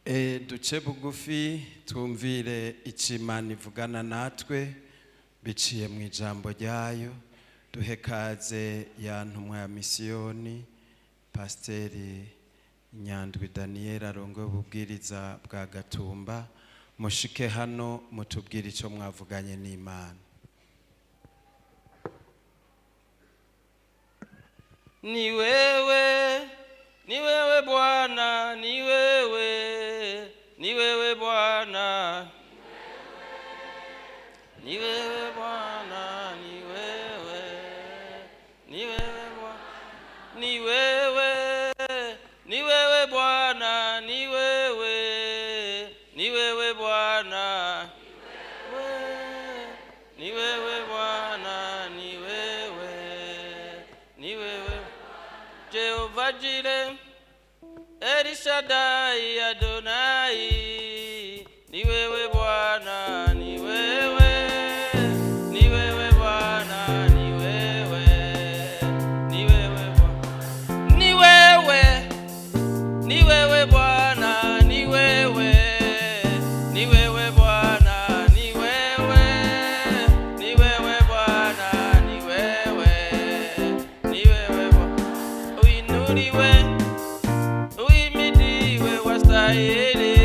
duce bugufi twumvire icyo Imana ivugana natwe biciye mu ijambo ryayo. Duhe kaze ya ntumwa ya misiyoni Pasteur Nyandwi Daniel arongoye ububwiriza bwa Gatumba. Mushike hano mutubwire icyo mwavuganye n'Imana. Ni wewe Bwana, ni wewe Bwana, ni wewe Bwana, ni wewe Bwana, ni wewe Bwana, ni wewe Bwana, ni wewe Bwana, ni wewe Jehovah Jireh, El Shaddai, Adonai, ni wewe Bwana, ni wewe Bwana, ni wewe Bwana, ni wewe Bwana, ni wewe Bwana, ni wewe Bwana, ni wewe uinuliwe, uimidiwe, wastahili,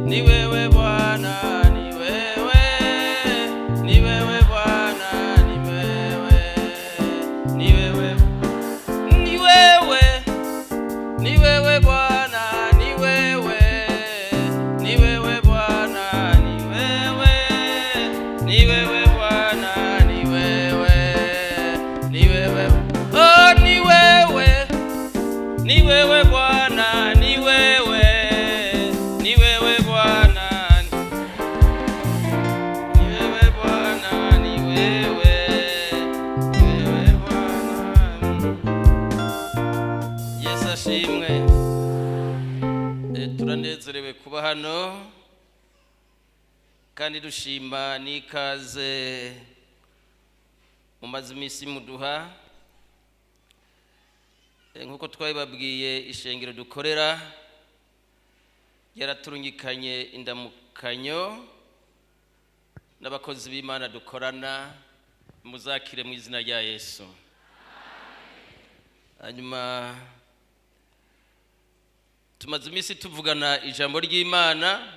ni wewe Bwana, ni wewe Bwana, ni wewe Bwana, ni wewe Bwana, ni wewe Bwana, ni wewe oh, ni wewe Bwana, ni wewe Bwana, ni wewe Bwana, ni wewe Bwana. Yesu ashimwe. Turanezerewe kuba hano kandi dushima n'ikaze mumaze iminsi muduha. Nkuko twabibabwiye, ishengero dukorera yaraturungikanye indamukanyo n'abakozi b'Imana dukorana, muzakire mu izina rya Yesu. Hanyuma tumaze iminsi tuvugana ijambo ry'Imana.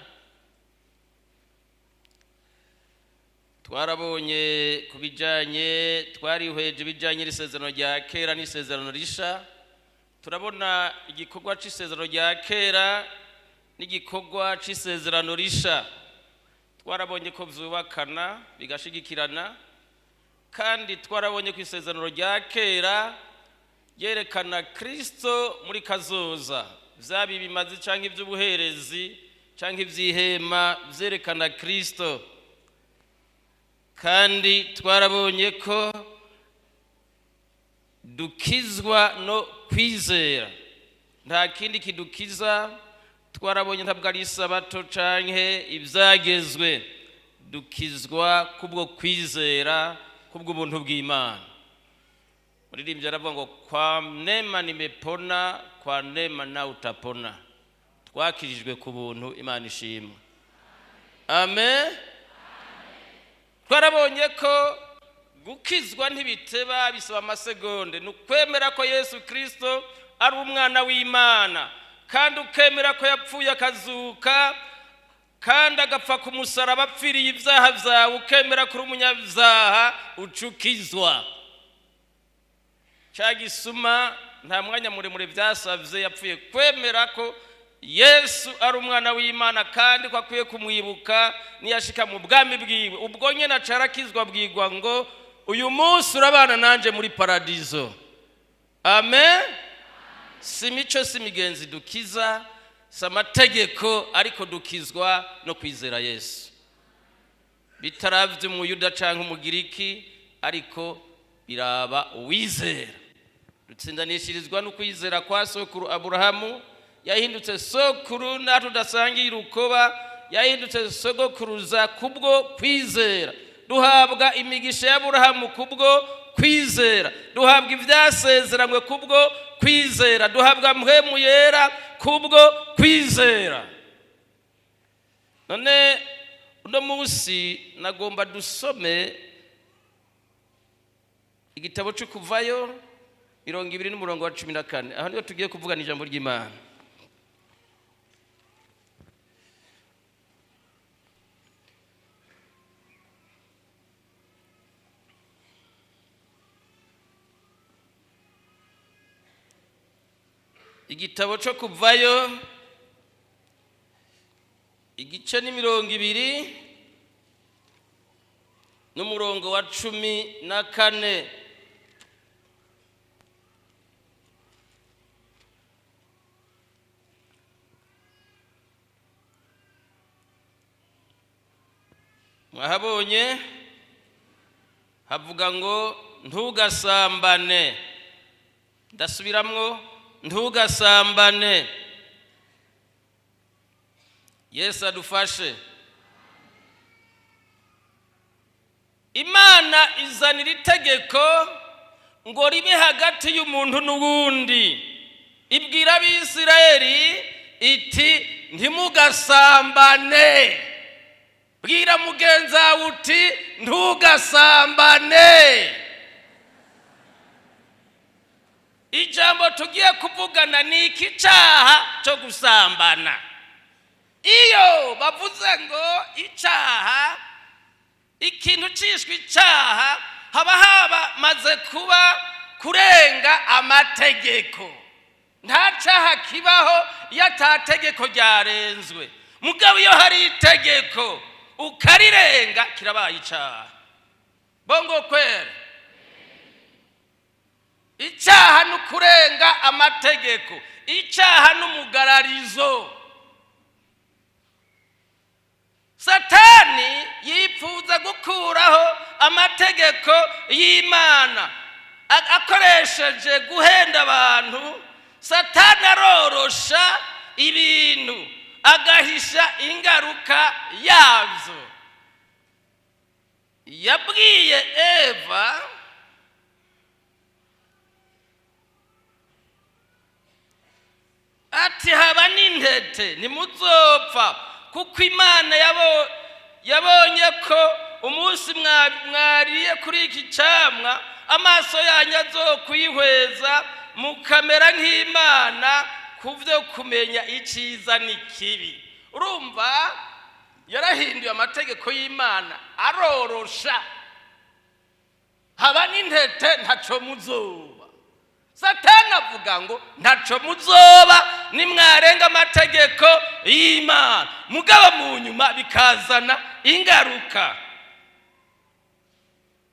Twarabonye kubijanye, twarihweje ibijanye n'isezerano rya kera n'isezerano risha. Turabona igikorwa c'isezerano rya kera n'igikorwa c'isezerano risha. Twarabonye ko vyubakana bigashigikirana, kandi twarabonye ko isezerano rya kera yerekana Kristo muri kazoza, vyabi bimazi canke ivy'ubuherezi canke ivy'ihema vyerekana Kristo. Kandi twarabonye ko dukizwa no kwizera, nta kindi kidukiza. Twarabonye ntabwo ari isabato canke ivyagezwe, dukizwa kubwo kwizera, kubwo ubuntu bw'Imana. Muririmbyi aravuga ngo kwa neema nimepona, kwa neema na utapona. Twakirijwe ku buntu, Imana ishimwe. Amen. Twarabonye ko gukizwa ntibiteba, bisaba amasegonde. Nukwemera ko Yesu Kristo ari umwana w'Imana, kandi ukemera ko yapfuye akazuka, kandi agapfa ku musaraba apfiriye ibyaha vyawe, ukemera ko uri umunyabyaha, ucukizwa. Cagisuma nta mwanya muremure byasavye, yapfuye kwemera ko Yesu ari umwana w'Imana, kandi ko akwiye kumwibuka niyashika mu bwami bwiwe. Ubwo nyene acarakizwa, bwigwa ngo uyu munsi urabana nanje muri paradizo. Amen. Si mico si migenzi dukiza, si amategeko, ariko dukizwa no kwizera Yesu. Bitaravye umuyuda canke umugiriki, ariko biraba uwizera. Dutsindanishirizwa no kwizera kwa sokuru Aburahamu, yahindutse sokuru na tudasangiye urukoba, yahindutse sogokuruza kubwo kwizera. Duhabwa imigisha ya Aburahamu kubwo kwizera, duhabwa ivyasezeranywe kubwo kwizera, duhabwa mpwemu yera kubwo kwizera. none uno munsi nagomba dusome igitabo cyo kuvayo 20:14. Aho niho tugiye kuvugana ijambo ry'Imana. Igitabo cyo kuvayo igice ni 20 n'umurongo wa 14. Mwahabonye havuga ngo ntugasambane. Ndasubiramwo, ntugasambane. Yesu adufashe. Imana izanira itegeko ngo ribe hagati y'umuntu n'uwundi. Ibwira abisirayeli iti ntimugasambane. Bwira mugenzi wawe uti ntugasambane. Ijambo tugiye kuvugana ni iki cyaha cyo gusambana. Iyo bavuze ngo icyaha, ikintu cyishwe icyaha, haba maze kuba kurenga amategeko. Nta cyaha kibaho iyo atategeko ryarenzwe. Mugabo iyo hari itegeko ukarirenga kirabaye icyaha. Bongo kwere. Icyaha nukurenga amategeko. Icyaha n'umugararizo. Satani yifuza gukuraho amategeko y'Imana akoresheje guhenda abantu. Satani arorosha ibintu agahisha ingaruka yabyo. Yabwiye Eva ati haba n'intete ntimuzopfa, kuko Imana yabonye ko umunsi mwariye kuri iki cyamwa amaso yanyu azokwihweza mukamera nk'Imana kuvyo kumenya iciza n'ikibi. Urumva yarahinduye amategeko y'Imana arorosha. Haba n'intete ntaco muzoba. Satani avuga ngo ntaco muzoba nimwarenga amategeko y'Imana. Mugabo mu nyuma bikazana ingaruka.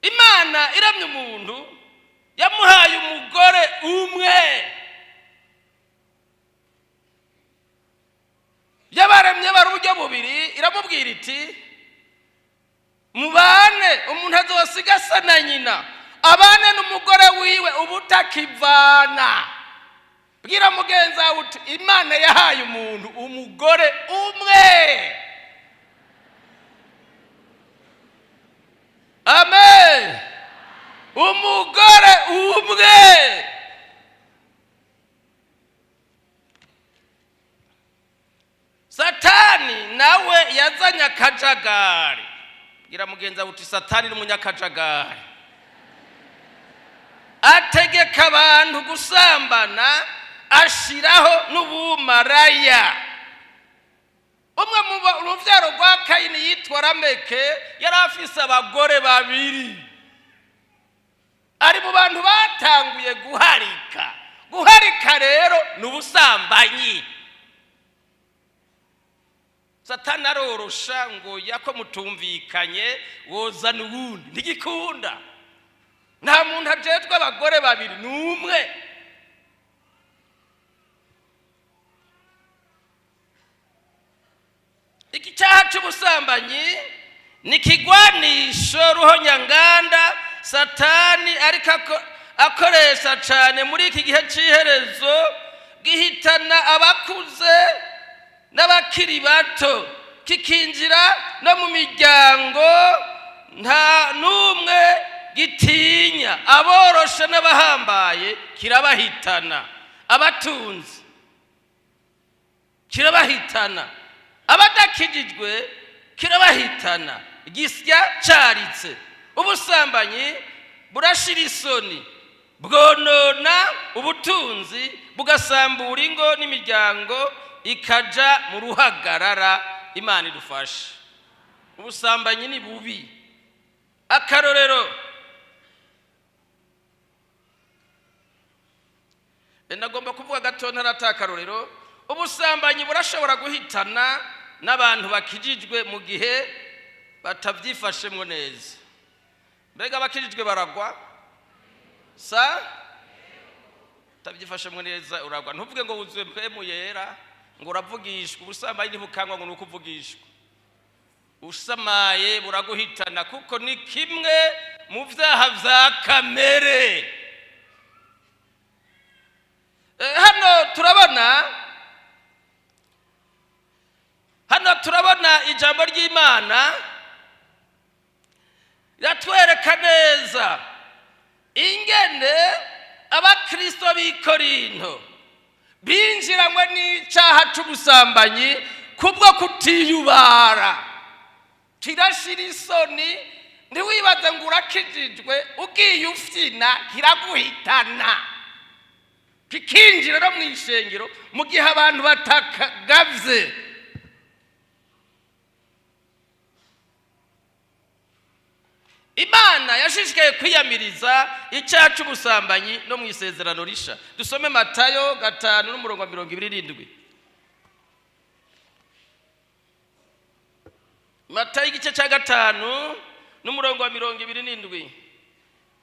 Imana iramye umuntu yamuhaye umugore umwe. Yabaremye bari uburyo bubiri, iramubwira iti mubane, umuntu azosiga asa na nyina, abane n'umugore wiwe ubutakivana. Bwira mugenzi wawe uti Imana yahaye umuntu umugore umwe. Amen. Umugore umwe. Satani nawe yazanye akajagari. Bwira mugenzi wawe uti Satani n'umunyakajagari. Ategeka abantu gusambana, ashiraho n'ubumaraya. Umwe mu ruvyaro rwa Kayini yitwa Lameke yari afise abagore babiri. Ari mu bantu batanguye guharika. Guharika rero n'ubusambanyi. Satani arorosha ngo yako mutumvikanye woza n'ubundi ntigikunda. Nta muntu ajejwe abagore babiri n'umwe. Iki cyaha cy'ubusambanyi ni kigwanisho ruhonyanganda Satani ariko akoresha cyane muri iki gihe cy'iherezo, gihitana abakuze n'abakiri bato, kikinjira no mu miryango. Nta n'umwe gitinya. Aboroshe n'abahambaye kirabahitana, abatunzi kirabahitana, abadakijijwe kirabahitana, gisya caritse. Ubusambanyi burashira isoni, bwonona ubutunzi, bugasambura ingo n'imiryango ikaja mu ruhagarara. Imana idufashe. Ubusambanyi ni bubi. Akarorero, nagomba kuvuga gato ntarata akarorero. Ubusambanyi burashobora guhitana n'abantu bakijijwe mu gihe batavyifashemwo neza. Mbega bakijijwe baragwa? Tavyifashemwo neza uragwa. Ntuvuge ngo wuzuye mpemu yera ngo uravugishwa. Ubusambanyi ntibukangwa ngo nuko uvugishwa. Usamaye buraguhitana kuko ni kimwe mu vyaha vya kamere. Hano turabona ijambo ry'Imana riratwereka neza ingene abakristo b'i Korinto binjiranywe n'icaha c'ubusambanyi kubwo kutiyubara. Kirashira isoni, ntiwibaze ngo urakijijwe ugiye ufyina kiraguhitana, kikinjira no mw'ishengero mu gihe abantu batakagavye. Imana yashishikaye kwiyamiriza icyaha c'ubusambanyi no mw'isezerano risha. Dusome Matayo 5:27. Matayo igice cya 5:27.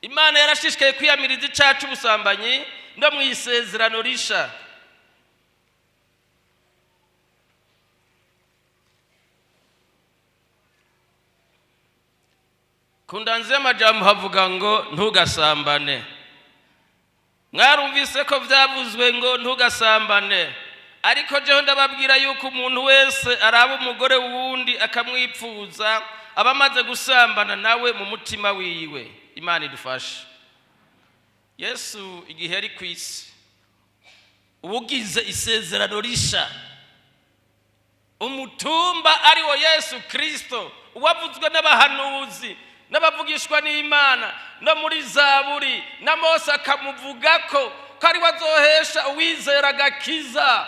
Imana yarashishikaye kwiyamiriza icyaha c'ubusambanyi no mw'isezerano risha. Kundanze y'amajambo havuga ngo ntugasambane. Mwarumvise ko vyavuzwe ngo ntugasambane, ariko jeho ndababwira yuko umuntu wese araba umugore wundi akamwipfuza aba amaze gusambana nawe mu mutima wiwe. Imana idufashe. Yesu igihe yari kwisi ubugize isezerano risha, umutumba ari wo Yesu Kristo uwavuzwe n'abahanuzi n'abavugishwa n'Imana no muri Zaburi, na Mose akamuvugako ko ari wazohesha uwizera agakiza,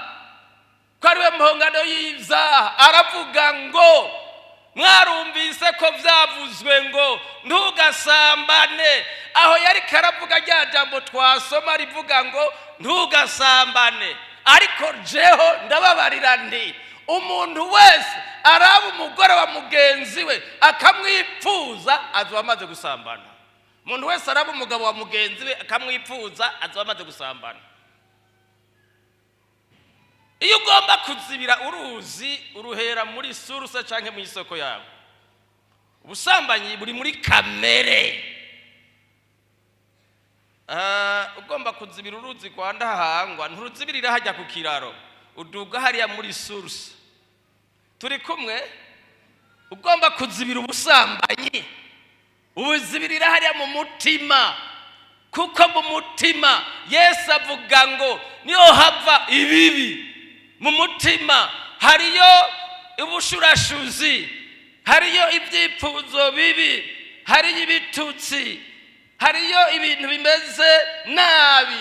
ko ari we mpongano y'ivyaha. Aravuga ngo mwarumvise ko vyavuzwe ngo ntugasambane. Aho yari karavuga rya jambo twasoma rivuga ngo ntugasambane. Ariko jeho ndababarira nti umuntu wese araba umugore wa mugenzi we akamwipfuza azoba amaze gusambana. Umuntu wese araba umugabo wa mugenzi we akamwipfuza azoba amaze gusambana. Iyo ugomba kuzibira uruzi uruhera muri suruse canke mu isoko yawe. Ubusambanyi buri muri kamere. Ugomba kuzibira uruzi kwa ndahangwa nturuzibirira hajya ku kiraro, uduga hariya muri suruse. Turi kumwe? Ugomba kuzibira ubusambanyi ubuzibirira hariya mu mutima, kuko mu mutima Yesu avuga ngo niyo hava ibibi. Mu mutima hariyo ubushurashuzi, hariyo ibyipfuzo bibi, hariyo ibitutsi, hariyo ibintu bimeze nabi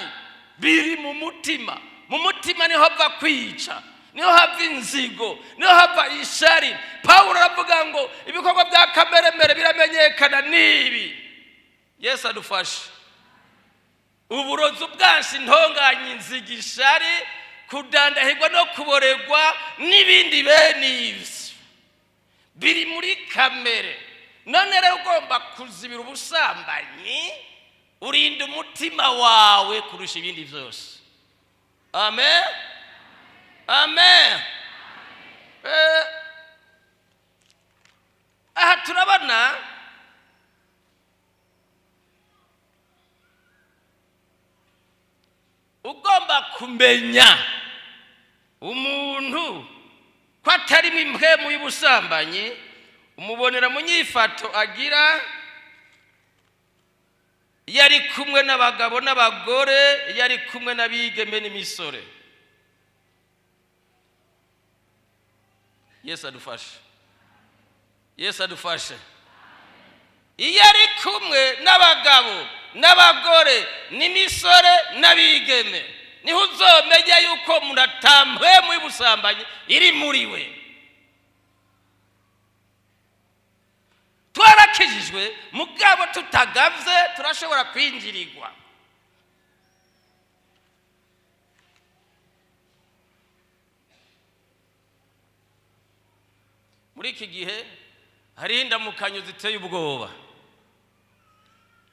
biri mu mutima. Mu mutima niho hava kwica, niho hava inzigo, niho hava ishari. Pawulo aravuga ngo ibikorwa bya kameremere biramenyekana nibi. Yesu adufashe. Uburozi bwansi, intonganya, inzigo, ishari, kudandahirwa no kuboregwa n'ibindi bene ivyo biri muri kamere. None rero ugomba kuzibira ubusambanyi urinda umutima wawe kurusha ibindi vyose. Amen. Amen. Aha turabona ugomba kumenya umuntu ko atari impwemu y'ubusambanyi umubonera mu nyifato agira yari kumwe n'abagabo n'abagore, yari kumwe n'abigeme n'imisore. Yesu adufashe. Yesu adufashe. Iyo ari kumwe n'abagabo n'abagore n'imisore n'abigeme niho uzomenya yuko muratambwe mu busambanyi iri muri we. Twarakijijwe mugabo tutagavye turashobora kwinjirirwa. Muri iki gihe hari indamukanyo ziteye ubwoba.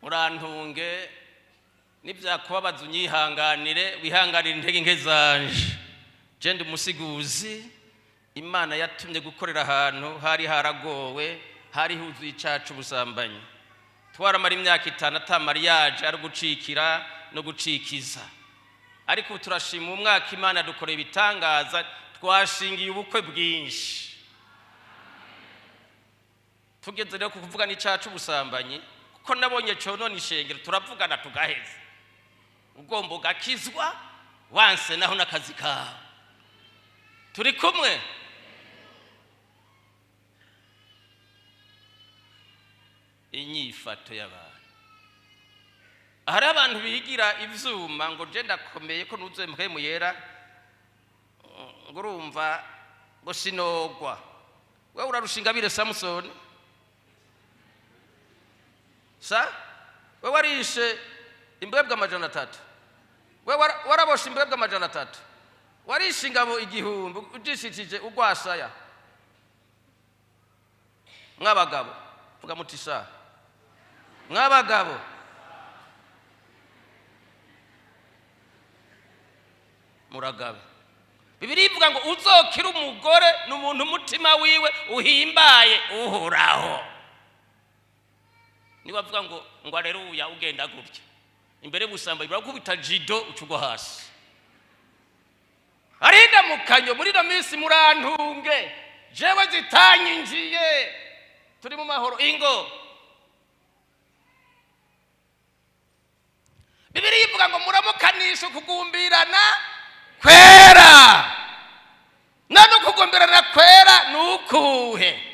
Murantunge nibyakubabaza unyihanganire, wihanganire intege nke zanje. Je ndi umusiguzi, Imana yatumye gukorera ahantu hari haragowe, hari huzuye icacu ubusambanyi. Twaramara imyaka 5 ata mariage ari gucikira no gucikiza. Ariko turashima umwaka Imana dukoreye ibitangaza, twashingiye ubukwe bwinshi. Tugeze rero kuvuga n'icacu ubusambanyi, kuko nabonye conone ishengero turavugana tugaheza. Ugomba gakizwa wanse naho nakazi kawe. Turi kumwe. Inyifato y'abantu. Hari abantu bigira ivyuma ngo je ndakomeye ko nuze mpemu yera. Ngurumva ngo sinogwa. Wewe urarushinga bire Samson. Wewe warishe imbwebwa 300. Wewe warabosha imbwebwa 300. Warishe ingabo 1000 ujishitije ugwasaya. Mwabagabo vuga mutisha. Mwabagabo muragabe. Bibiri ivuga ngo uzokira umugore n'umuntu umutima wiwe uhimbaye uhoraho. Ni bavuga ngo aleluya ugenda gutya. Imbere busamba ibarakubita jido ucugwa hasi. Arinda mukanyo muri no minsi murantunge. Jewe zitanyinjiye. Turi mu mahoro ingo. Bibiri ivuga ngo muramukanisha kugumbirana kwera. Nano kugumbirana kwera nukuhe.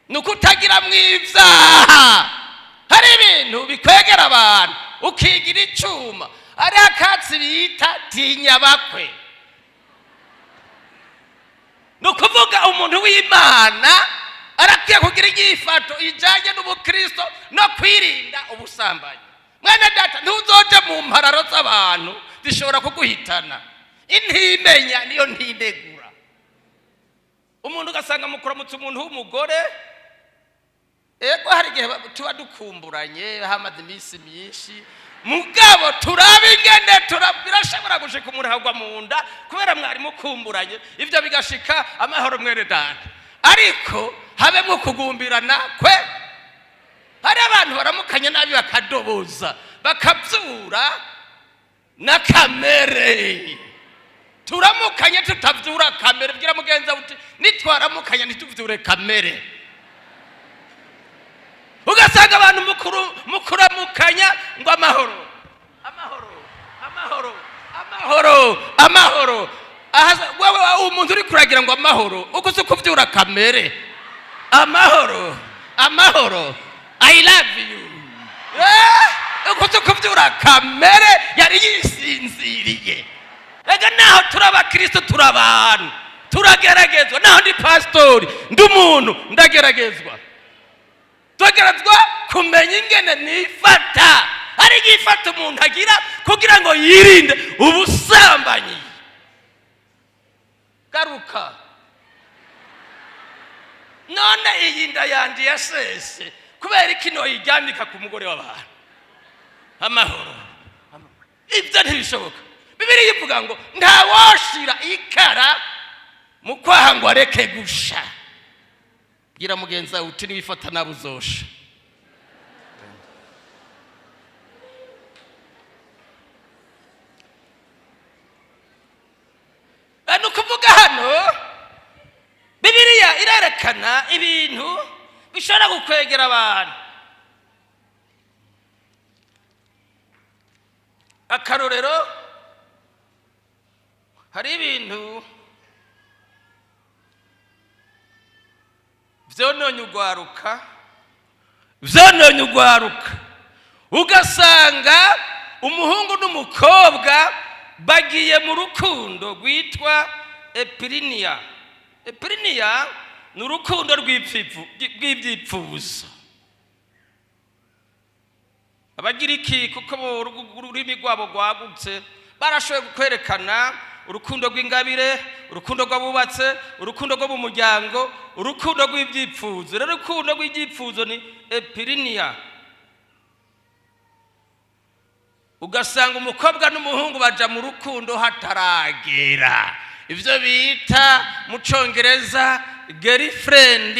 Nukutagira mwivyaha. Hari ibintu bikwegera abantu ukigira icuma. Ari akatsi bita tinya bakwe. Nukuvuga umuntu w'Imana arakwiye kugira igifato ijanye n'ubukristo no kwirinda ubusambanyi. Mwana data ntuzoje mu mpararo z'abantu zishobora kuguhitana. Intimenya niyo ntindegura. Umuntu ugasanga mukuramutse umuntu w'umugore ego hari gihe tuba dukumburanye hamaze iminsi myinshi mugabo turabingene birashobora gushika umuntu hagwa mu nda kubera mwari mukumburanye ivyo bigashika amahoro mwere data. Ariko habemwe kugumbirana kwe. Hari abantu baramukanye nabi bakadoboza bakavyura na kamere. Turamukanye tutavyura kamere bwira mugenza uti nitwaramukanye ntituvyure kamere. Ugasanga abantu mukuramukanya ngo amahoro amahoro amahoro amahoro amahoro. Wewe umuntu uri kuragira ngo amahoro ukuze kuvyura kamere. Amahoro amahoro I love you. Ukuze kuvyura kamere yari yisinziriye. Ega naho turabakristo turabantu turageragezwa. Naho ndi pastori ndi umuntu ndageragezwa. Tugeragezwa kumenya ingene nifata. Hari gifata umuntu agira kugira ngo yirinde ubusambanyi. Garuka. None iyi nda yandi yasese kubera ikino yiryamika ku mugore w'abantu. Amahoro. Ibyo ntibishoboka. Bibiri ivuga ngo ntawoshira ikara mu kwaha ngo areke gusha. Gira mugenza uti nibifata nabuzosha. Ano kuvuga hano Bibiliya irerekana ibintu bishobora gukwegera abantu. Akarorero hari ibintu vyononye ugwaruka ugasanga umuhungu n'umukobwa bagiye mu rukundo rwitwa epiriniya ni urukundo rw'ibyipfuzo. Abagiriki kuko ururimi rwabo rwagutse barashoboye kwerekana urukundo rw'ingabire, urukundo rw'abubatse, urukundo rwo mu muryango, urukundo rw'ibyipfuzo. Rero urukundo rw'ibyipfuzo ni epiriniya. Ugasanga umukobwa n'umuhungu baja mu rukundo hataragera, ivyo bita mu Congereza girlfriend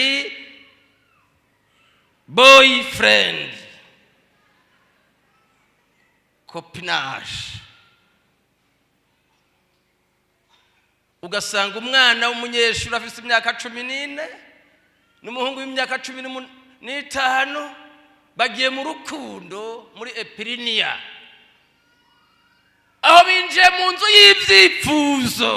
boyfriend, copinage. Ugasanga umwana w'umunyeshuri afite imyaka 14 n'umuhungu w'imyaka 15 bagiye mu rukundo muri epiriniya, aho binjiye mu nzu y'ibyipfuzo.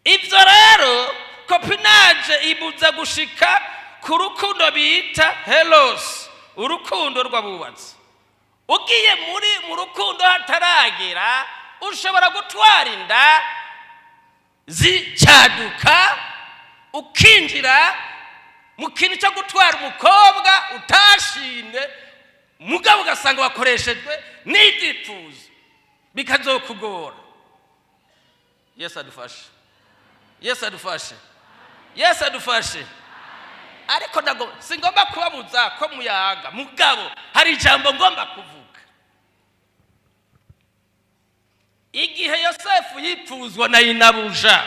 Ibyo rero copinage ibuza gushika ku rukundo bita helos, urukundo rw'abubatsi. Ugiye mu rukundo hataragera ushobora gutwara inda zicyaduka, ukinjira mu kintu cyo gutwara umukobwa utashimye, mugabo ugasanga wakoreshejwe n'ibyipfuzo bikazokugora. Yesu adufashe. Ariko nago singomba kubabuza ko muyaga, mugabo hari ijambo ngomba kuvuga. Igihe Yosefu yipfuzwa na inabuja,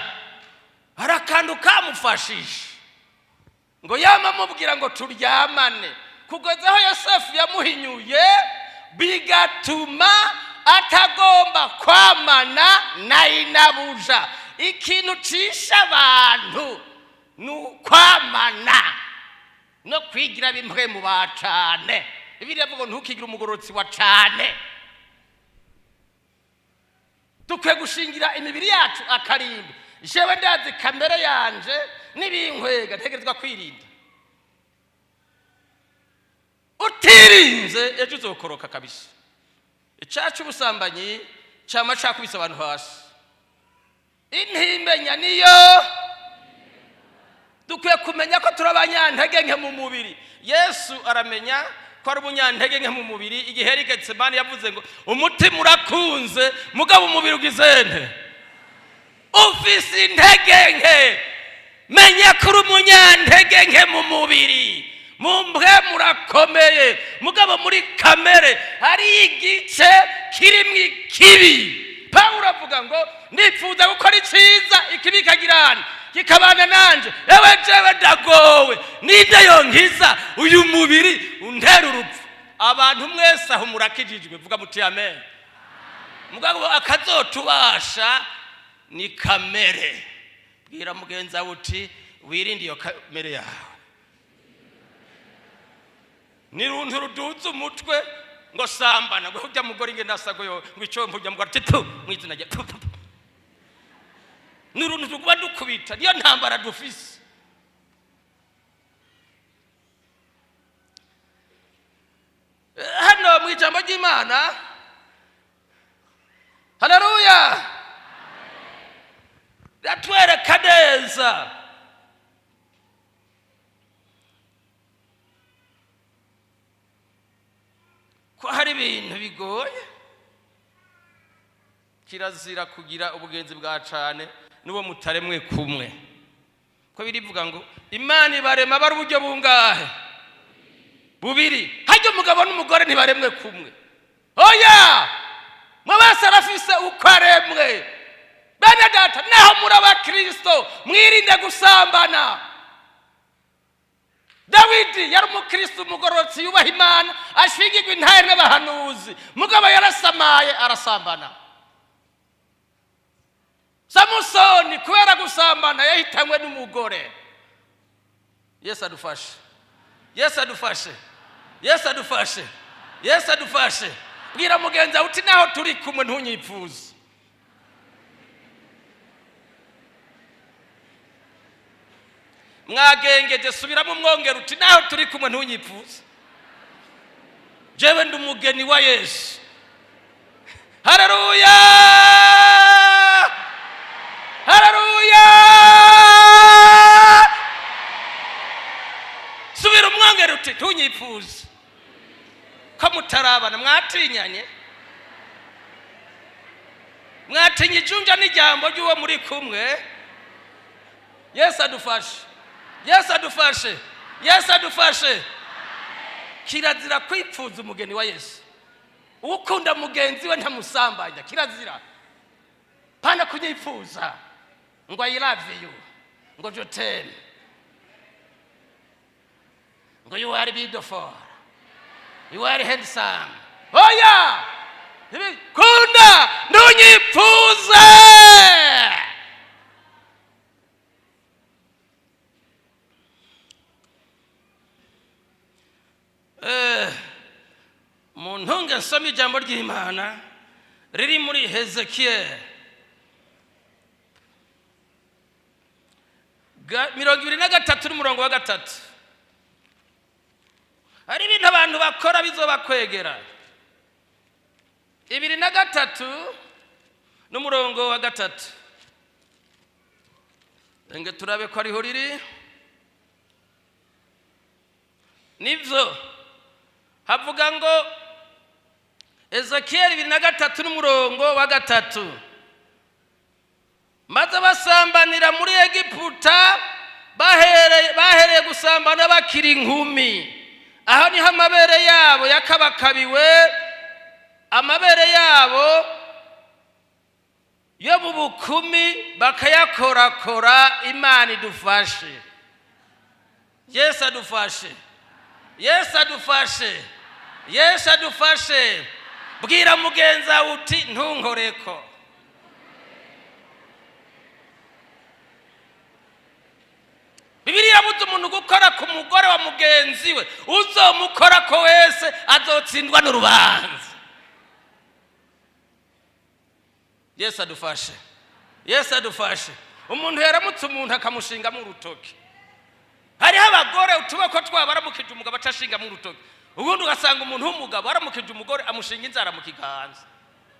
harakantu kamufashije ngo yama mubwira ngo turyamane, kugeza aho Yosefu yamuhinyuye bigatuma atagomba kwamana na inabuja. Ikintu cisha abantu nukwamana no kwigira bimwe mu bacane. Bibiliya ivuga ntukigira umugororotsi wa cane. Dukwiye gushingira imibiri yacu akarimbi. Jewe ndazi kamere yanje n'ibinkwega ntegerezwa kwirinda. Utirinze ejo uzokoroka kabisa. Icacu ubusambanyi cama cakubise abantu hasi. Intimenya niyo dukwiye kumenya ko turabanyantege nke mu mubiri. Yesu aramenya ko ari umunyantege nke mu mubiri. Igihe Getsemani yavuze ngo umutima urakunze mugabo umubiri ugizente, ufise intege nke. Menya ko uri umunyantege nke mu mubiri, mumbwe murakomeye, mugabo muri kamere hari igice kirimwo ikibi. Pawulo avuga ngo nipfuza gukora iciza, ikibi kagirana kikabana nanje. Ewe jewe ndagowe, ninde yonkiza uyu mubiri untera urupfu? Abantu mwese aho murakijijwe vuga muti amen. Mugabo akazotubasha ni kamere. Bwira mugenza uti wirinde iyo kamere yawe. Niruntu ruduza umutwe ngo sambana, ngo ujya mugore nge nasagoyo ngo icompo ujya mugore tipu mwizina rya pupu. Niruntu tukuba dukubita, niyo ntambara dufise. Hano mu ijambo ry'Imana, haleluya, ratwereka neza ko hari ibintu bigoye. Kirazira kugira ubugenzi bwa cane n'uwo mutaremwe kumwe, ko birivuga ngo Imana ibarema bari uburyo bungahe? Bubiri. Hajya umugabo n'umugore ntibaremwe kumwe. Oya, mwese arafise uko aremwe. Bene data, naho muri abakristo mwirinde gusambana. Dawidi yari umukristo umugororotsi yubaha Imana, ashingirwa intare n'abahanuzi, mugabo yarasamaye arasambana. Samusoni kubera gusambana yahitanywe n'umugore. Yesu adufashe. bwira mugenzi uti naho turi kumwe ntunyipfuza. Mwagengeje subiramo umwongera uti naho turi kumwe ntunyipfuza. Jewe ndi umugeni wa Yesu. Haleluya! Haleluya! Subira umwongera uti ntunyipfuza. Ko mutarabana mwatinyanye. Mwatinye ijunja n'ijambo ry'uwo muri kumwe. Yesu adufashe. Yesu adufashe. Yesu adufashe. Kirazira kwipfuza umugeni wa Yesu. Ukunda mugenzi we ntamusambanya. Kirazira. Pana kunyipfuza. Ngo I love you. Ngo je t'aime. Ngo you are beautiful. You are handsome. Oh yeah. Kunda ntunyipfuze. Muntunge nsome ijambo ry'Imana riri muri Hezekiel 23:3. Hari ibintu abantu bakora bizobakwegera. 23:3. Enge turabe ko ariho riri. Nivyo havuga ngo Ezekiel 23:3 maze basambanira muri Egiputa bahereye gusambana bakiri inkumi. Aho niho amabere yabo yakabakabiwe, amabere yabo yo mu bukumi bakayakorakora. Imana idufashe. Yesu adufashe. Yesu adufashe. Yesu adufashe. Bwira mugenza uti ntunkoreko. Bibiliya buze umuntu gukora ku mugore wa mugenzi we, uzomukora ko wese azotsindwa n'urubanza. Yesu adufashe. Yesu adufashe. Umuntu yaramutse umuntu akamushinga mu rutoki. Hari abagore utubako twabaramukije umugabo acashinga mu rutoki. Ubundi ugasanga umuntu w'umugabo aramukije umugore amushinga inzara mu kiganza.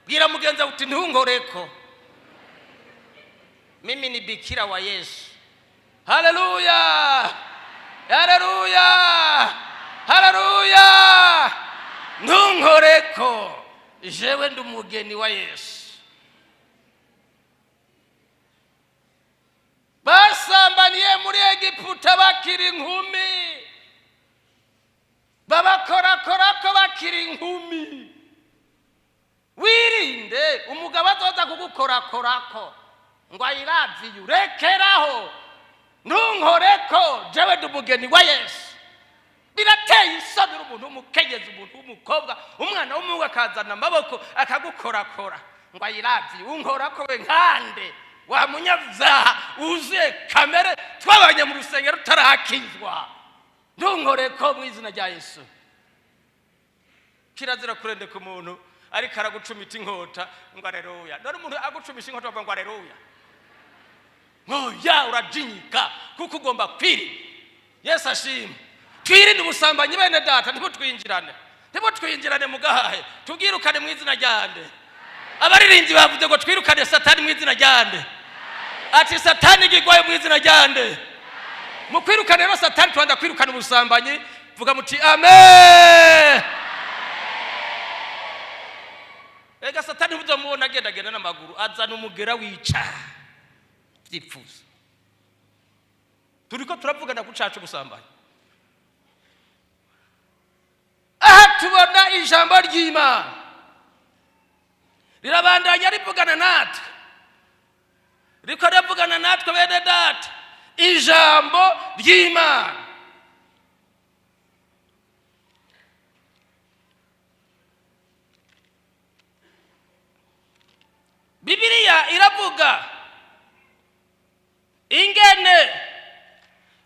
Bwira mugenza uti ntunkoreko. Mimi ni bikira wa Yesu. Haleluya! Haleluya! Haleluya! Ntunkoreko. Jewe ndi umugeni wa Yesu. Basambaniye muri Egiputa bakiri inkumi. Babakorakora ko bakiri inkumi. Wirinde umugabo azoza kugukorakorako ngo I love you. Rekeraho. Ntunkoreko. Jewe ndi umugeni wa Yesu. Birateye isoni umuntu w'umukenyezi, umuntu w'umukobwa, umwana w'umuhungu akazana amaboko akagukorakora ngo I love you. Unkorako we nkande wa munyabyaha uzuye kamere twabanye mu rusengero tarakizwa. Ntunkoreko mu izina rya Yesu. Kirazira kurendeka umuntu ariko aragucumita inkota ngo haleluya. None umuntu agucumisha inkota ngo haleluya. Ngoya urajinyika kuko ugomba kwiri. Yesu ashimwe. Twirinde ubusambanyi bene data, ntibutwinjirane mugahahe. Tubwirukane mu izina ryande. Abaririnzi bavuze ngo twirukane Satani mu izina ryande. Ati Satani gigwaye mu izina ryande. Mukwirukane rero Satani, twanda kwirukana ubusambanyi. Vuga muti amen. Ega Satani uzomubona agenda n'amaguru azana umugera wica. Byipfuza. Turiko turavugana ku cacu ubusambanyi. Aha tubona ijambo ry'Imana rirabandanya rivugana natwe. Riko rivugana natwe bene data. Ijambo ry'Imana. Bibiliya iravuga ingene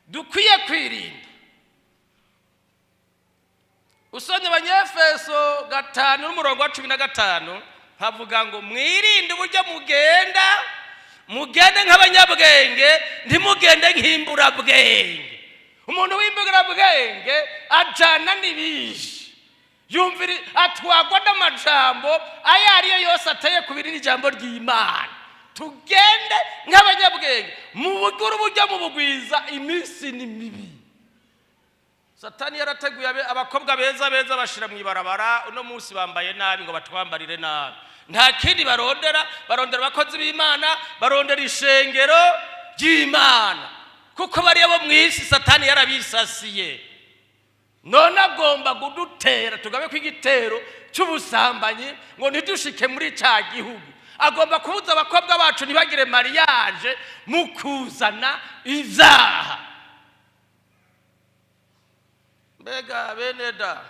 dukwiye kwirinda. Usomye usomye Abanyefeso 5 n'umurongo wa 15 havuga ngo mwirinde uburyo mugende nk'abanyabwenge ntimugende nk'imburabwenge. Umuntu w'imburabwenge ajana n'ibije, yumvira atwagwa n'amajambo ayo ariyo yose ateye kubiri n'ijambo ry'Imana. Tugende nk'abanyabwenge mu buguru buryo mu bugwiza iminsi ni mibi. Satani yarateguye abakobwa beza bashira mu ibarabara, uno munsi bambaye nabi ngo batwambarire nabi. Nta kindi barondera abakozi b'Imana, barondera ishengero ry'Imana, kuko bari abo mwisi Satani yarabisasiye. None agomba kudutera tugabe kw'igitero cy'ubusambanyi ngo ntidushike muri cya gihugu. Agomba kubuza abakobwa bacu ntibagire mariage mu kuzana izaha. Mbega beneda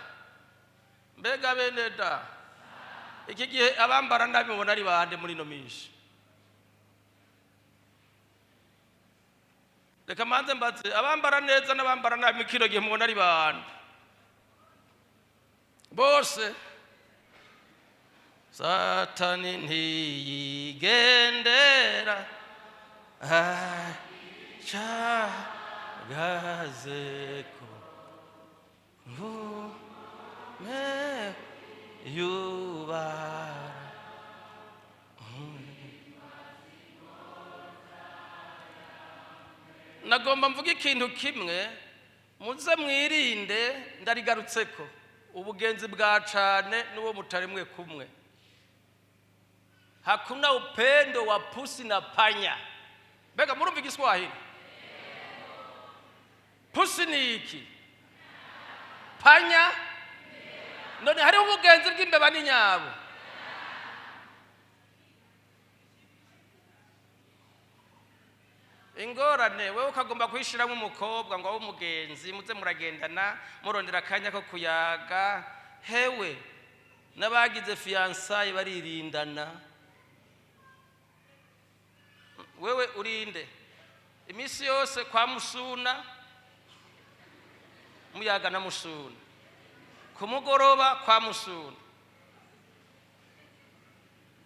iki gihe abambara nabi mubona ari bande muri no minsi? Reka manze mbaze abambara neza n'abambara nabi kiro gihe mubona ari bande? Bose. Satani ntiyigendera acagazeko me yubara. Nagomba mvuga ikintu kimwe, muze mwirinde, ndarigarutseko ubugenzi bwa cane n'uwo mutaremwe kumwe. Hakuna upendo wa pusi na panya. Bega murumva igiswahili? Pusi ni iki? Panya? None hari ubugenzi bw'imbeba n'inyabo. Ingorane wewe ukagomba kwishiramo umukobwa ngo w'umugenzi muze muragendana murondera akanya ko kuyaga. Hewe n'abagize fiançailles baririndana. Wewe urinde imisi yose kwa musuna muyaga na musuna, kumugoroba kwa musuna.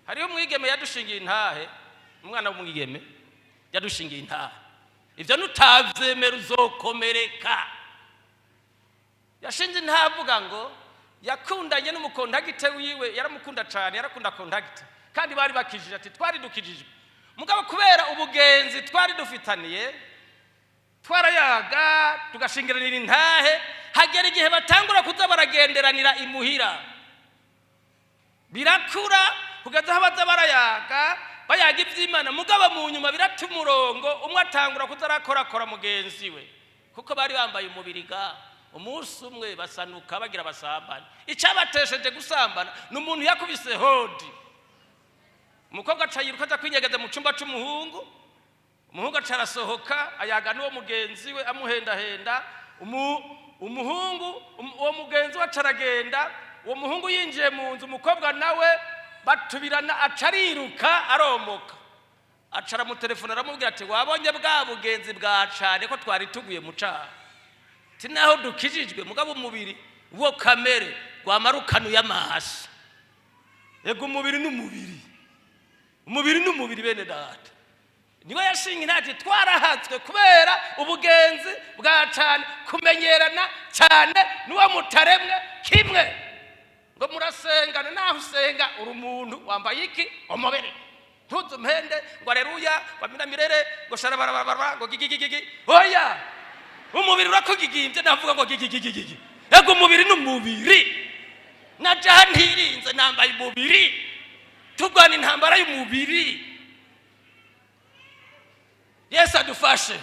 Hariho umwigeme yadushingiye intahe, umwana w'umwigeme yadushingiye intahe. Ivyo nutavyemera uzokomereka. Yashinze intahe avuga ngo yakundanye n'umukontagite wiwe, yaramukunda cyane, yarakunda kontagite, kandi bari bakijije ati twari dukijijwe. Mugabo kubera ubugenzi twari dufitaniye twarayaga tugashingiranira intahe, hagera igihe batangura kuza baragenderanira imuhira, birakura kugeza aho baza barayaga iby'Imana. Mugabo mu nyuma birata umurongo, umwe atangura kuza arakorakora mugenzi we, kuko bari bambaye umubiriga. Umunsi umwe basanuka bagira basambana. Icyabatesheje gusambana n'umuntu yakubise hodi. Umukobwa acayiruka aza kwinyegeza mu cyumba cy'umuhungu, umuhungu acarasohoka ayaga n'uwo mugenzi we amuhendahenda. Umuhungu uwo mugenzi we acaragenda, uwo muhungu yinjiye mu nzu, umukobwa nawe batubirana acariruka aromoka. Acara mu telefone aramubwira ati wabonye bwa bugenzi bwa cane ko twari tuguye mu caha. Tinaho dukijijwe mugabo umubiri wo kamere gwamarukano y'amahasi. Ego umubiri n'umubiri. Umubiri n'umubiri bene data. Niwe yashinga ntati twarahatswe kubera ubugenzi bwa cane, kumenyerana cyane n'uwo mutaremwe kimwe. Ngo murasengana naho usenga uri umuntu wambaye iki omobere. Tuzu mpende ngo aleluya bamina mirere ngo sharabarabara ngo gigigigigi. Oya. Umubiri urakugigimbye navuga ngo gigigigigi. Ego umubiri n'umubiri. Naja ntirinze nambaye umubiri. Tugwana intambara y'umubiri. Yesu adufashe.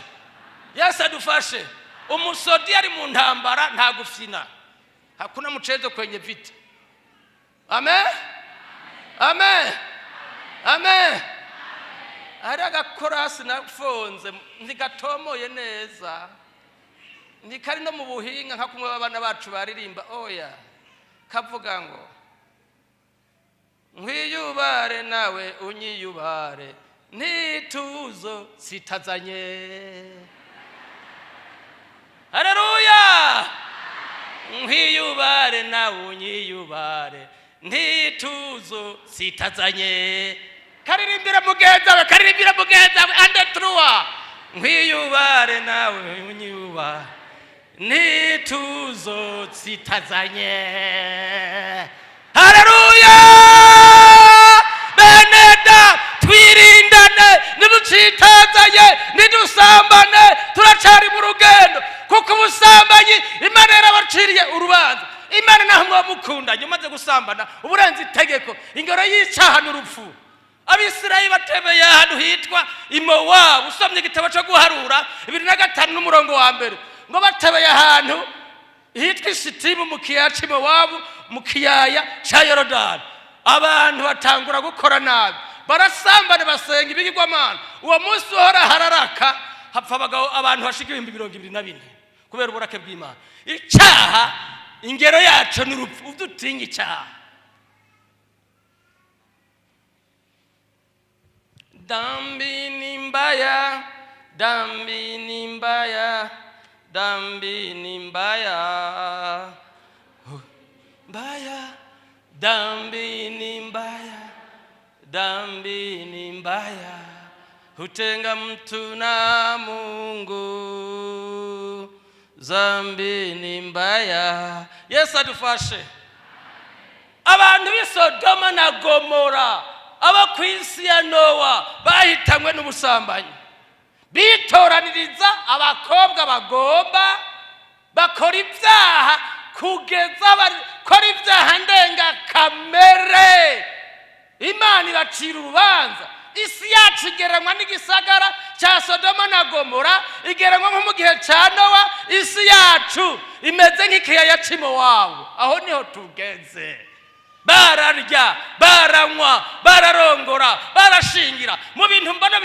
Yesu adufashe. Umusodi ari mu ntambara nta gufina. Hakuna mchezo kwenye vita. Amen. Amen. Amen. Araga korasi nafonze ndigatomoye neza. Nikari no mu buhinga nka kumwe abana bacu baririmba oya. Kavuga ngo nkwiyubare nawe unyiyubare nituzo sitazanye. Haleluya. nkwiyubare nawe unyiyubare ntituzo sitazanye karirimbira mugenza we ande truwa nkwiyubare nawe unyiyubare ntituzo sitazanye. Haleluya beneda twirindane niducitazanye nidusambane turacari mu rugendo kuko ubusambanyi Imana yarabaciriye urubanza. Imana naho mwamukundanye umaze gusambana uburenze itegeko ingero y'icyaha n'urupfu. Abisirayeli batebeye ahantu hitwa Imowabu usomye igitabo cyo guharura 25 n'umurongo wa mbere ngo batebeye ahantu hitwa Shitimu mu kiyaya cy'Imowabu mu kiyaya cya Yorodani. Abantu batangura gukora nabi barasambana basenga ibigirwamana. Uwo munsi uhora hararaka hapfa abantu bashika 24,000 kubera uburake bw'Imana. Icyaha ingero yacu n'urupfu udutinye icyaha. Dambi ni mbaya, dambi ni mbaya, dambi ni mbaya, mbaya, dambi ni mbaya, dambi ni mbaya, hutenga mtu na Mungu, zambi ni mbaya. Yesu adufashe. Abantu b'i Sodoma na Gomora aba ku isi ya Nowa bahitanywe n'ubusambanyi, bitoraniriza abakobwa bagomba bakora ibyaha kugeza bakora ibyaha ndenga kamere. Imana ibacira urubanza. Isi yacu igereranywa n'igisagara cya Sodoma na Gomora, igereranywa nko mu gihe cya Nowa. Isi yacu imeze nk'ikiyaya cy'Imowabu. Aho niho tugeze. Bararya, baranywa, bararongora, barashingira mu bintu mbona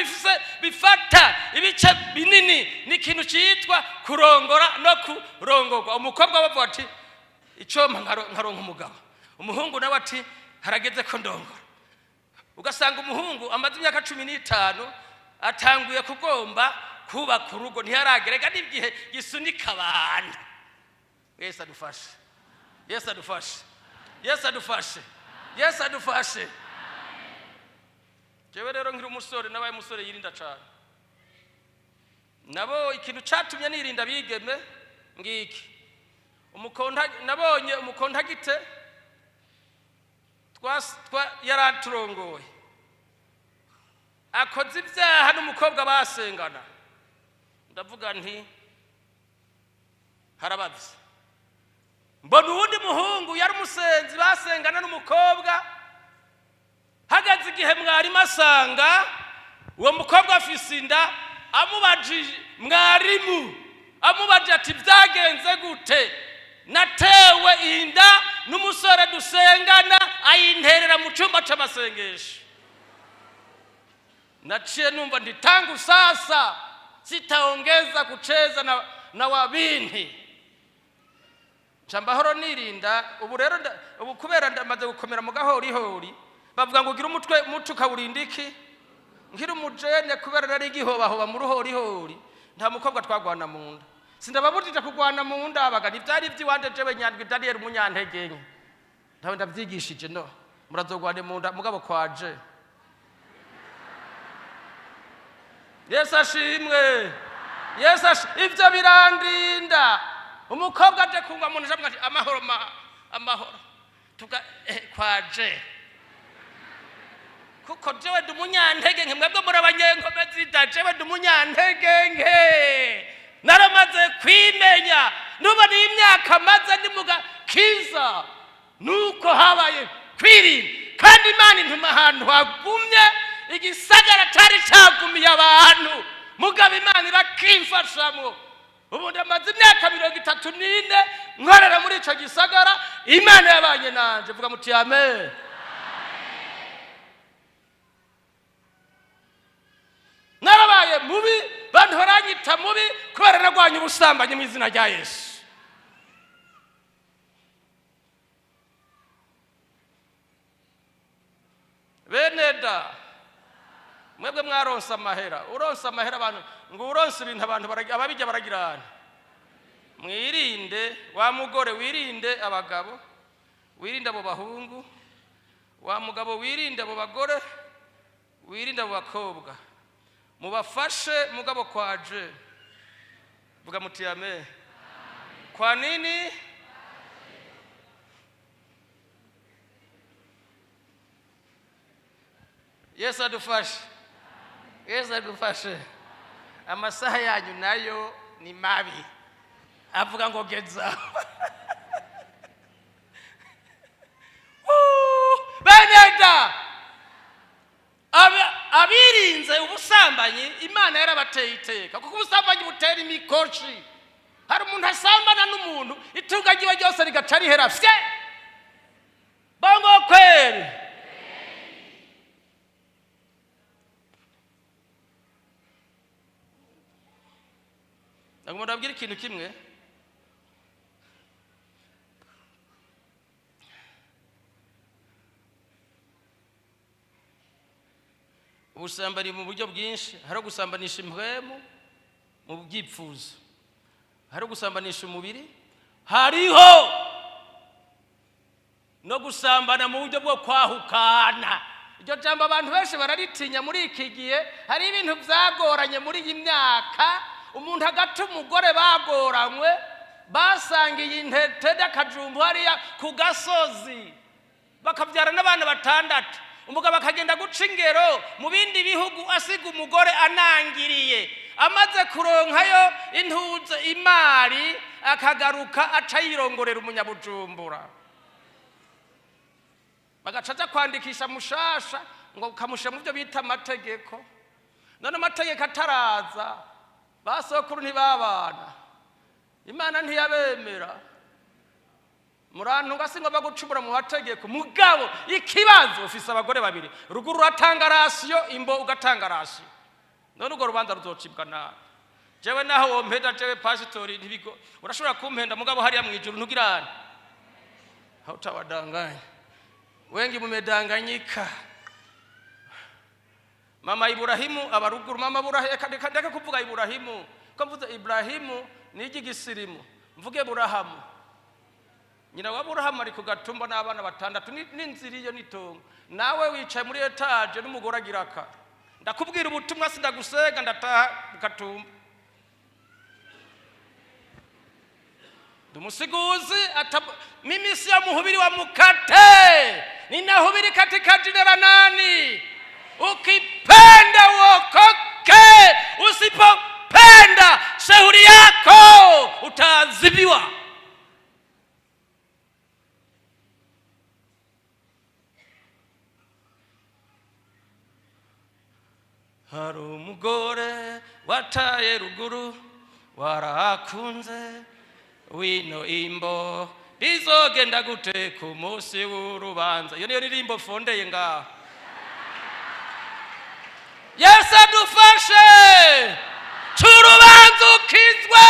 bifata ibice binini. Ni ikintu cyitwa kurongora no kurongorwa. Umukobwa bavuga ati icompa nkaronka umugabo, umuhungu nawe ati harageze ko ndongora. Ugasanga umuhungu amaze imyaka 15 atanguye kugomba kubaka urugo ntiyaragereka n'igihe gisunika abantu. Yesu adufashe, Yesu adufashe, Yesu adufashe, Yesu adufashe. Jewe rero nkiri umusore nabaye umusore yirinda cyane. Nabo ikintu cyatumye nirinda bigeme ngiki. Nabonye umukontagite yaraturongoye akoze ibyaha n'umukobwa basengana. Ndavuga nti harabavye. Mbona uwundi muhungu yari umusenzi basengana n'umukobwa. Hagaze igihe mwarimu asanga uwo mukobwa afise inda, amubajije mwarimu amubajije ati byagenze gute? Natewe inda n'umusore dusengana ayinterera mu cyumba cy'amasengesho. Naciye numva ndi tangu sasa sitaongeza kucheza na wabinti. Chambahoro nirinda ubu rero ubu kubera ndamaze gukomera mu gahori bavuga ngo gira umutwe mutu kawurindiki ngira umujene kubera nari gihobahoba mu ruhori nta mukobwa twagwana mu nda. Sindababutije kugwana mu nda abaga n'ibyari by'iwande jewe Nyandwi Daniel Munyantegenye ndawe ndabyigishije no murazogwane mu nda mugabo kwaje. Yesu ashimwe, Yesu ivyo birandinda. Umukobwa aje kungwa mu nda ati amahoro tuga kwaje kuko jewe ndumunyantege nke mwebwe murabanyenkombe zida jewe ndumunyantege nke naramaze kwimenya nuba ni imyaka maze ndi muga kiza nuko habaye kwirinda kandi Imana intuma ahantu hagumye igisagara cyari cyagumiye abantu mugabo Imana irakimfashamo. Ubu ndamaze imyaka 34 nkorera muri ico gisagara. Imana yabanye nanje vuga muti amen. Narabaye mubi bantu baranyita mubi kubera nagwanye ubusambanyi mu izina rya Yesu. Beneda mwebwe mwaronsa amahera uronsa amahera abantu ngo uronsa ibintu abantu ababijya baragirana mwirinde wa mugore, wirinde abagabo, wirinde abo bahungu, wa mugabo wirinde abo bagore, wirinde abo bakobwa, mubafashe mugabo kwaje. Vuga muti amen. Kwa nini? Yesu adufashe. Yesu adufashe. Amasaha yanyu nayo ni mabi. Avuga ngo geza. Beneda. Abirinze ubusambanyi Imana yarabateye iteka kuko ubusambanyi butera imikoshi. Hari umuntu asambana n'umuntu itunga ryiwe ryose rigaca rihera fye. Bongo kweli. Nagomba ndabwira ikintu kimwe. Ubusambani mu buryo bwinshi, hari gusambanisha impwemu mu byipfuzo, hari gusambanisha umubiri, hariho no gusambana mu buryo bwo kwahukana. Iryo jambo abantu benshi bararitinya muri iki gihe. Hari ibintu byagoranye muri iyi myaka, umuntu agata umugore bagoranywe, basangiye intete y'akajumbu hariya ku gasozi, bakabyara n'abana 6. Umugabo akagenda guca ingero mu bindi bihugu asiga umugore anangiriye, amaze kuronkayo intuze imari akagaruka aca yirongorera umunyabujumbura, bagacaza kwandikisha mushasha ngo kamushe mu byo bita amategeko. None amategeko ataraza, basokuru ntibabana, Imana ntiyabemera. Murantu gasingo bagucubura mu mategeko. Mugabo ikibazo ufise abagore 2, ruguru ratanga rasiyo, imbo ugatanga rasiyo. None ugo rubanza ruzocibwa nabi. Jewe naho wompenda, jewe pastori ntibigo urashobora kumpenda, mugabo hariya mwijuru ntugirane hautawadanganya. Wengi mumedanganyika. Mama Ibrahimu abaruguru, mama Ibrahimu kuvuga Ibrahimu ko mvuze Ibrahimu ni igisirimu, mvuge Burahamu. Nyina wa Burahamu ari ku Gatumba n'abana 6 n'inziriyo nitongo. Nawe wicaye muri etage n'umugore agiraka. Ndakubwira ubutumwa sindagusega, ndataha Gatumba. Dumusiguzi mimi si ya muhubiri wa mukate, ninahubiri katika jina la nani? Ukipenda uokoke, usipopenda shauri yako utaadhibiwa. Hari umugore wataye ruguru warakunze, wino imbo bizogenda gute ku munsi w'urubanza. Iyo niyo ririmbo fondeye ngaho. Yesu adufashe. C'urubanza ukizwe,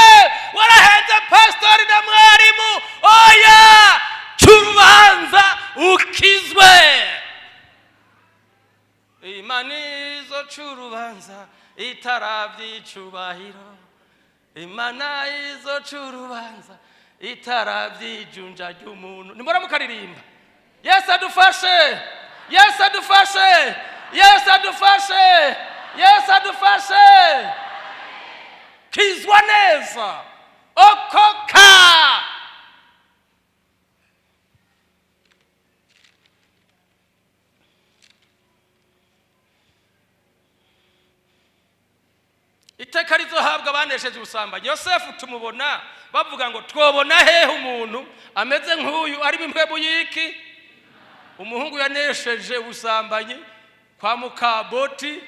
warahenze pastori na mwarimu. Oya, c'urubanza ukizwe. Imana izo c'urubanza itaravye icubahiro, Imana izo c'urubanza itaravye ijunja ry'umuntu. Nimura mukaririmba. Yesu adufashe. Yesu adufashe. Yesu adufashe. Yesu adufashe. Kizwa neza. Okoka. Iteka rizohabwa banesheje ubusambanyi. Yosefu tumubona bavuga ngo twobona hehe umuntu ameze nk'uyu ari impwemu y'iki? Umuhungu yanesheje ubusambanyi kwa Mukaboti,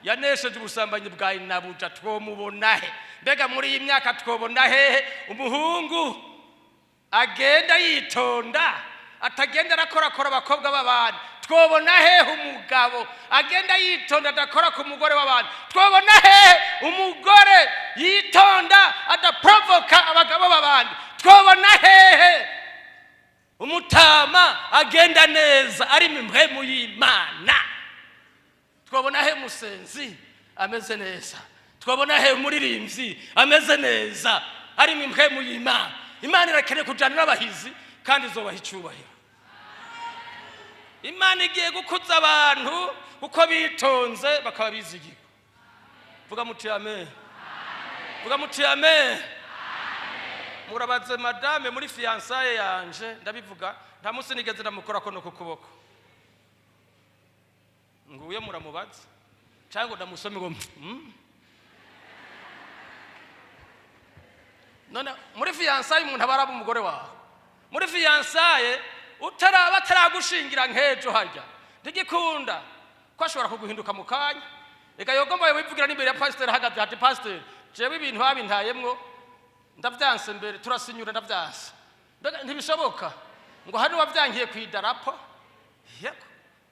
yanesheje ubusambanyi bwa Inabuja, twomubona he? Mbega muri iyi myaka twobona hehe umuhungu agenda yitonda, atagenda arakora abakobwa b'abandi? Twobona hehe umugabo agenda yitonda adakora ku mugore w'abandi? Twobona hehe umugore yitonda adaprovoka abagabo b'abandi? Twobona hehe umutama agenda neza ari impwemu y'Imana? Twobona hehe musenzi ameze neza? Twobona hehe umuririmbyi ameze neza? harimo impwemu y'Imana. Imana irakeneye kujana n'abahizi kandi izobaha icyubahiro. Imana igiye gukuza abantu uko bitonze bakaba bizigirwa. Vuga muti amen. Vuga muti amen. Murabaze madame muri fiançaye yanje ndabivuga nta munsi nigeze ndamukora ko no kukuboko. Nguye muramubaza cyangwa ndamusome ngo none muri fiançaye umuntu abaraba umugore wawe. Muri fiançaye bataragushingira nkejo harya ndigikunda ko ashobora kuguhinduka mu kanya. Eka yogomba wivugira n'imbere ya pasteur hagaze ati pasteur jewe ibintu babintayemwo ndavyanse mbere turasinyura ndavyanse ntibishoboka ngo hano wavyankiye kwidarapo yego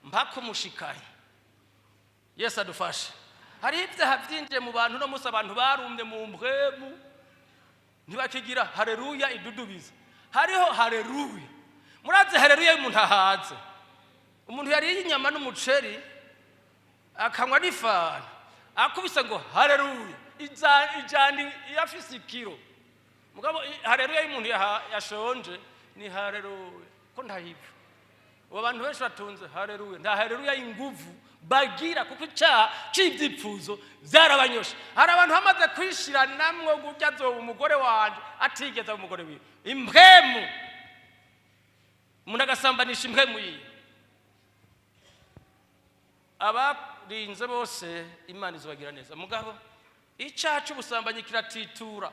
mpaka umushikaye. Yesu adufashe. Hari ibyaha byinjiye mu bantu no musi abantu barumye mu mpwemu ntibakigira haleluya idudubiza. Hariho haleluya. Muraze haleluya y'umuntu ahaze. Umuntu yari inyama n'umuceri akanywa n'ifana akubise ngo haleluya ijani yafise ikiro. Mugabo haleluya y'umuntu yashonje ni haleluya ko ndahiva. Abo bantu benshi batunze haleluya nda haleluya y'inguvu bagira kuko cy'ibyipfuzo byarabanyosha. Hari abantu hamaze kwishira namwe gujya zo umugore wanje atigeze umugore wiwe impwemu umuntu agasambanisha impwemu yiwe. Abarinze bose Imana izobagira neza. Mugabo icyaha cy'ubusambanyi kiratitura.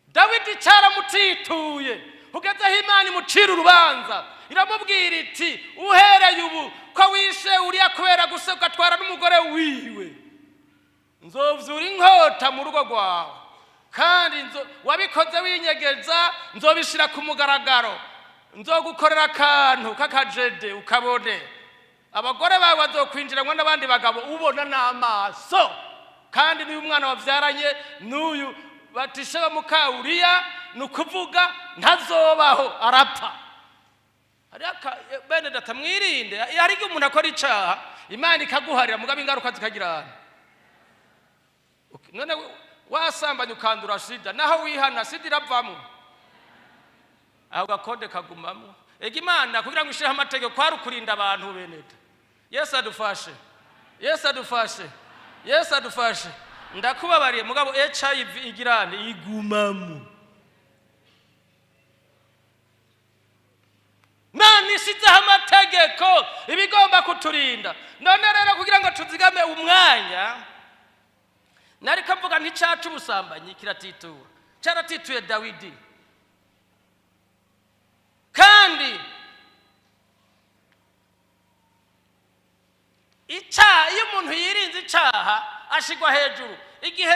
Dawidi cyaramutituye ugezeho Imana imucira urubanza iramubwira iti uhereye ubu ko wishe uriya kubera gusa ugatwara n'umugore wiwe nzovyura inkota mu rugo rwawe kandi wabikoze winyegeza nzobishira ku mugaragaro nzogukorera akantu kakajede ukabone abagore bawe bazokwinjiranwa n'abandi bagabo ubona n'amaso kandi n'uyu mwana wavyaranye n'uyu batishe bamuka uriya nukuvuga ntazobaho arapfa. Ariko bene data mwirinde hari igihe umuntu akora icaha Imana ikaguharira mugabo ingaruka zikagirana. None wasambanye ukandura sida naho wihana sida iravamo aho gakode kagumamo. Ega Imana kugira ngo ishireho amategeko kwari ukurinda abantu beneda. Yesu adufashe. Yesu adufashe. Yesu adufashe. Ndakubabariye mugabo HIV igirane igumamo. Nani sizaho amategeko ibigomba kuturinda. None rero kugira ngo tuzigame umwanya nariko mvuga nticyacu ubusambanyi kiratitura. Cyaratituye Dawidi. Kandi iyo umuntu yirinze icyaha ashigwa hejuru. Igihe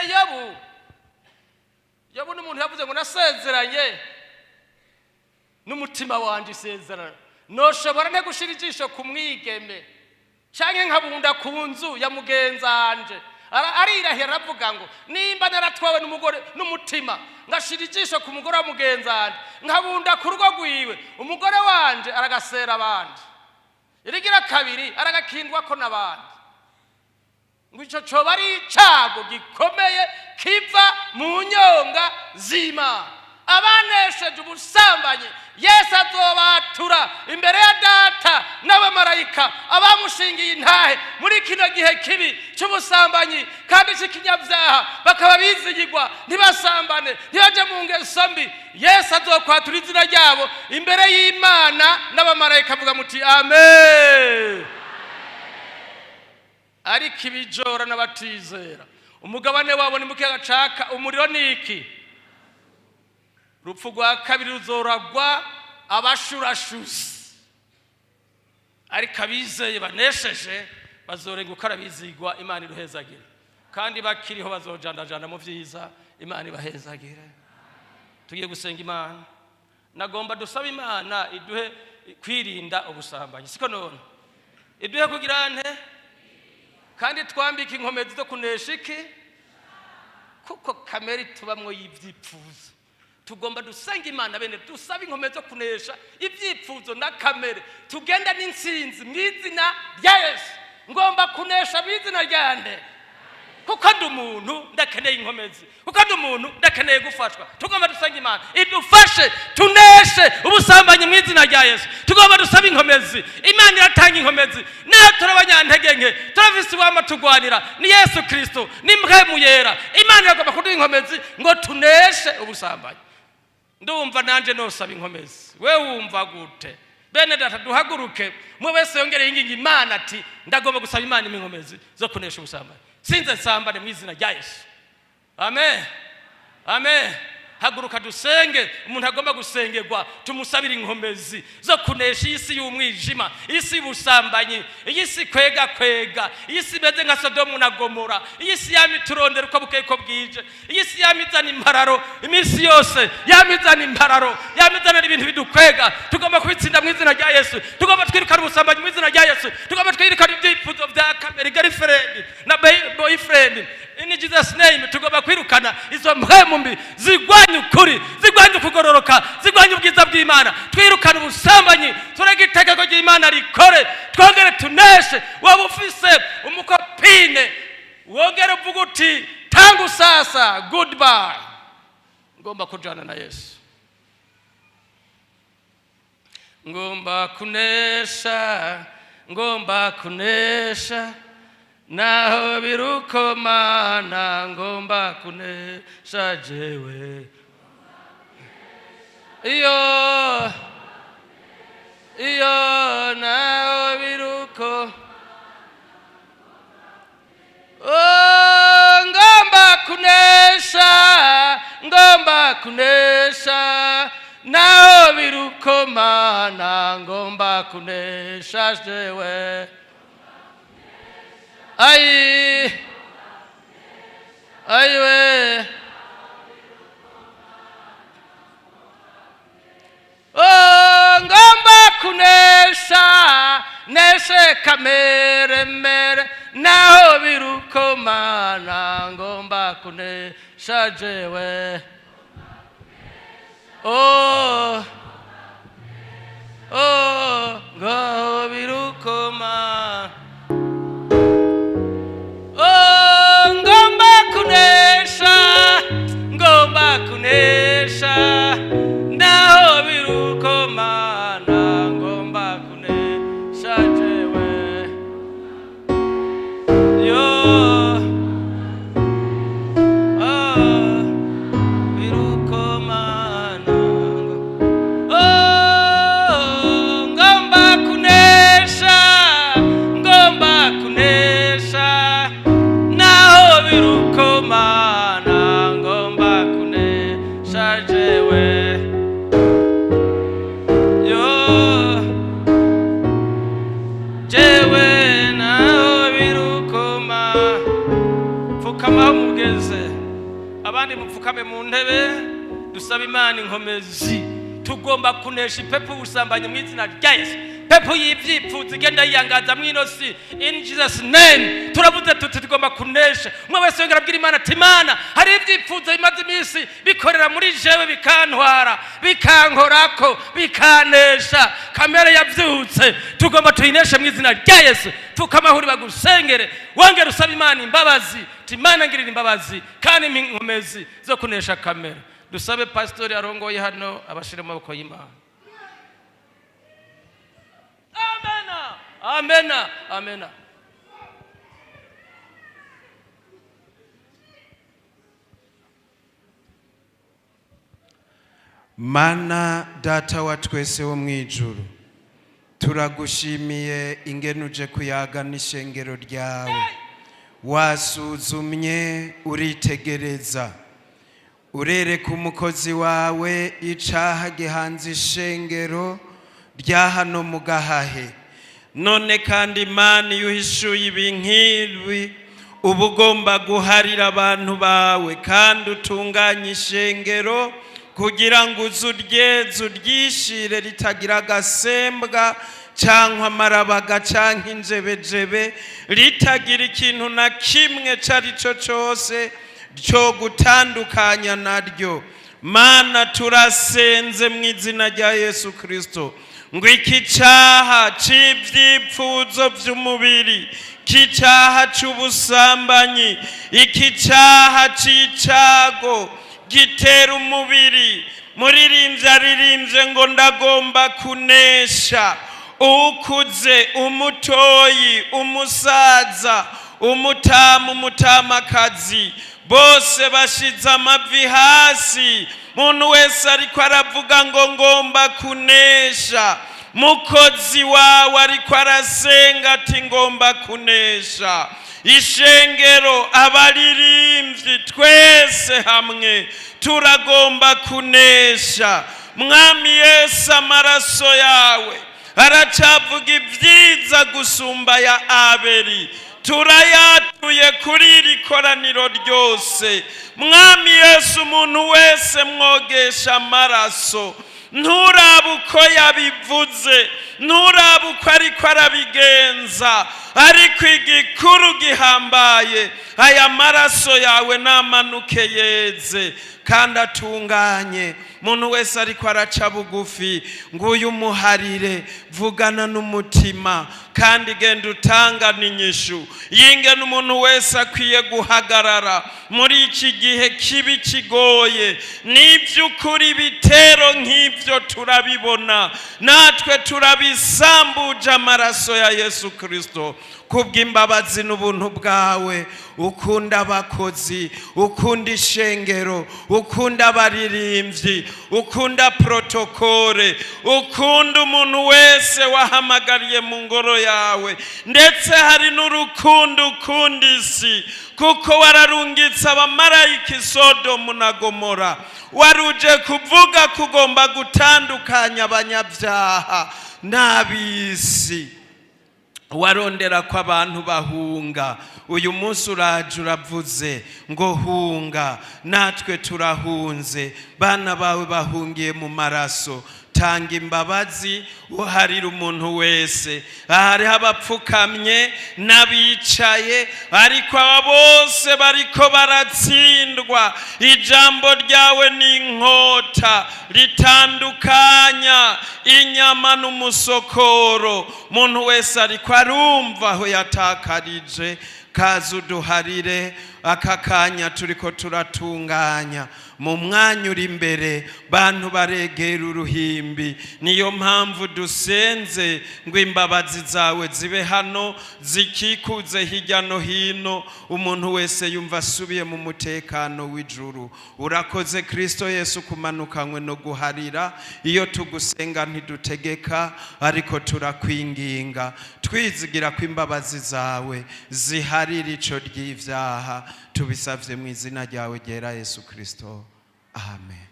Yobu n'umuntu yavuze ngo nasezeranye n'umutima wanje isezerano noshobora nte gushira ijisho ku mwigeme canke nkabunda ku nzu ya mugenzanje. Arirahira aravuga ngo nimba naratwawe n'umugore n'umutima ngashira ijisho ku mugore wa mugenzanje nkabunda ku rugo rwiwe umugore wanje aragasera abandi irigira kabiri aragakindwa ko n'abandi. Ngo ico coba ari icago gikomeye kiva mu nyonga z'Imana. Abanesheje ubusambanyi Yesu azobatura imbere ya data n'abamarayika abamushingiye intahe muri kino gihe kibi cy'ubusambanyi kandi cy'ikinyabyaha bakaba bizigirwa ntibasambane ntibaje mu ngeso mbi. Yesu azokwatura izina ryabo imbere y'Imana n'abamarayika avuga muti amen. Ariko ibijora n'abatizera umugabane wabo ni mukiyaga caka umuriro niki rupfu rwa kabiri ruzoragwa abashurashuzi. Ariko abizeye banesheje bazorenguka arabizigwa Imana iruhezagire kandi bakiriho bazojandajanda mu vyiza Imana ibahezagire. Tugiye gusenga Imana. Nagomba dusaba Imana iduhe kwirinda ubusambanyi siko none iduhe kugira nte kandi twambika inkomezi zo kunesha iki kuko kamere tubamwo y'ivyipfuzo. Tugomba dusenga Imana bene dusaba inkomezi zo kunesha ivyipfuzo na kamere tugenda n'insinzi mw'izina rya Yesu. Ngomba kunesha mw'izina ryande kuko ndi umuntu ndakeneye inkomezi, kuko ndi umuntu ndakeneye gufashwa. Tugomba dusanga Imana idufashe tuneshe ubusambanyi mu izina rya Yesu. Tugomba dusaba inkomezi. Imana iratanga inkomezi. Naho turabanyantege nke, turafise uwama tugwanira ni Yesu Kristo, ni mpwemu yera. Imana iragomba kuduha inkomezi ngo tuneshe ubusambanyi. Ndumva nanje nosaba inkomezi. We wumva gute? Bene data duhaguruke, mwe wese yongere yinginga Imana ati ndagomba gusaba Imana inkomezi zo kunesha ubusambanyi. Sinze sambane mu izina rya Yesu. Amen. Amen. Haguruka dusenge. Umuntu agomba gusengerwa tumusabira inkomezi zo kunesha isi y'umwijima, isi y'ubusambanyi, isi kwega, isi meze nka Sodomu na Gomora, isi yamiturondera uko bukeye ko bwije, isi yamizana impararo iminsi yose, yamizana impararo, yamizana ibintu bidukwega. Tugomba kubitsinda mu izina rya Yesu. Tugomba twirukana ubusambanyi mu izina rya Yesu. Tugomba twirukana ibyifuzo bya kamere, girlfriend na boyfriend. In Jesus name tugomba kwirukana izo mpwemu mbi zigwanya ukuri, zigwanya kugororoka, zigwanya ubwiza bw'Imana. Twirukana ubusambanyi, turege itegeko ry'Imana rikore, twongere tuneshe. Waba ufise umukopine wongere uvuga uti tangu sasa goodbye, ngomba kujana na Yesu. Ngomba kunesha naho biruko Mana, ngomba kunesha jewe. Iyo naho biruko, oh, ngomba kunesha naho biruko Mana, ngomba kunesha jewe. Aiwe oh, ngomba kunesha neshe kamere mere naho biruko Mana, ngomba kunesha jewe. Oh ngaho biruko Mana, ngomba kunesha naho biruko Mana, ngomba kunesha jewe. Biruko Mana, ngomba kunesha naho biruko Mana, ngomba kunesha jewe. Jewe naho biruko Mana. Pfukama mugeze, abandi mupfukame mu ntebe, dusaba Imana inkomezi. Tugomba kunesha ipepo ubusambanyi mu izina rya Yesu. Pepo y'ivyipfuzo igenda yiyangaza mwino si. In Jesus name turavuze tuti tugomba kunesha. Mwe wese yongera abwira Imana ati Imana, hari ivyipfuzo imaze iminsi bikorera muri jewe, bikantwara, bikankorako, bikanesha. Kamere yavyutse, tugomba tuyineshe mu izina rya Yesu. Tukamahuri bagusengere, wongera usaba Imana imbabazi. Imana ngirira imbabazi kandi inkomezi zo kunesha kamere. Dusabe Pasteur arongoye hano abashire mu maboko y'Imana. Amen. Mana data wa twese wo mwijuru, turagushimiye ingene uje kuyaga n'ishengero ryawe. Wasuzumye uritegereza, urereka umukozi wawe icaha gihanze ishengero rya hano mu Gahahe. None kandi Imana yuhishuye ibinkirwi, ubugomba guharira abantu bawe kandi utunganye ishengero kugira ngo uryishire ritagira agasembwa cyangwa amarabaga cyangwa injebejebe, ritagira ikintu na kimwe carico cyose cyo gutandukanya naryo. Mana turasenze mu izina rya Yesu Kristo ngo iki cyaha cy'ibyipfuzo by'umubiri, iki cyaha cy'ubusambanyi, iki cyaha cy'icyago gitera umubiri. Muririmbyi aririmbye ngo ndagomba kunesha. Ukuze, umutoyi, umusaza, umutamu, umutamakazi, bose bashize amavi hasi. Muntu wese ariko aravuga ngo ngomba kunesha. Mukozi wawe ariko arasenga ati ngomba kunesha. Ishengero, abaririmbyi, twese hamwe turagomba kunesha. Mwami Yesu, amaraso yawe aracavuga ibyiza gusumba ya Abeli. Turayatuye kuri iri koraniro ryose. Mwami Yesu, umuntu wese mwogesha amaraso. Nturabe uko yabivuze, nturabe uko ariko arabigenza, ariko igikuru gihambaye, aya maraso yawe namanuke yeze kandi atunganye. Muntu wese ariko araca bugufi, nguyu muharire, vugana n'umutima kandi genda utangana inyishu y'ingene umuntu wese akwiye guhagarara muri iki gihe kibi kigoye. N'iby'ukuri bitero nk'ibyo turabibona, natwe turabisambuje amaraso ya Yesu Kristo. Kubw'imbabazi n'ubuntu bwawe, ukunda abakozi, ukunda ishengero, ukunda abaririmbyi, ukunda protokole, ukunda umuntu wese wahamagariye mu ngoro yawe, ndetse hari n'urukundo ukunda isi, kuko wararungitse abamarayika i Sodomu na Gomora. Waruje kuvuga kugomba gutandukanya abanyabyaha n'ab'isi. Warondera ko abantu bahunga. Uyu munsi uraje uravuze ngo hunga. Natwe turahunze, bana bawe bahungiye mu maraso. Tanga imbabazi uharira umuntu wese. Hariho abapfukamye n'abicaye, ariko aba bose bariko baratsindwa. Ijambo ryawe ni inkota ritandukanya inyama n'umusokoro. Muntu wese ariko arumva aho yatakarije. Kaza uduharire aka kanya turiko turatunganya. Mu mwanya uri imbere, bantu baregera uruhimbi. Niyo mpamvu dusenze ngo imbabazi zawe zibe hano, zikikuze hirya no hino, umuntu wese yumva asubiye mu mutekano w'ijuru. Urakoze Kristo Yesu kumanukanywe no guharira. Iyo tugusenga ntidutegeka, ariko turakwinginga, twizigira ko imbabazi zawe ziharira ico ry'ivyaha. Tubisavye mu izina ryawe ryera Yesu Kristo. Amen.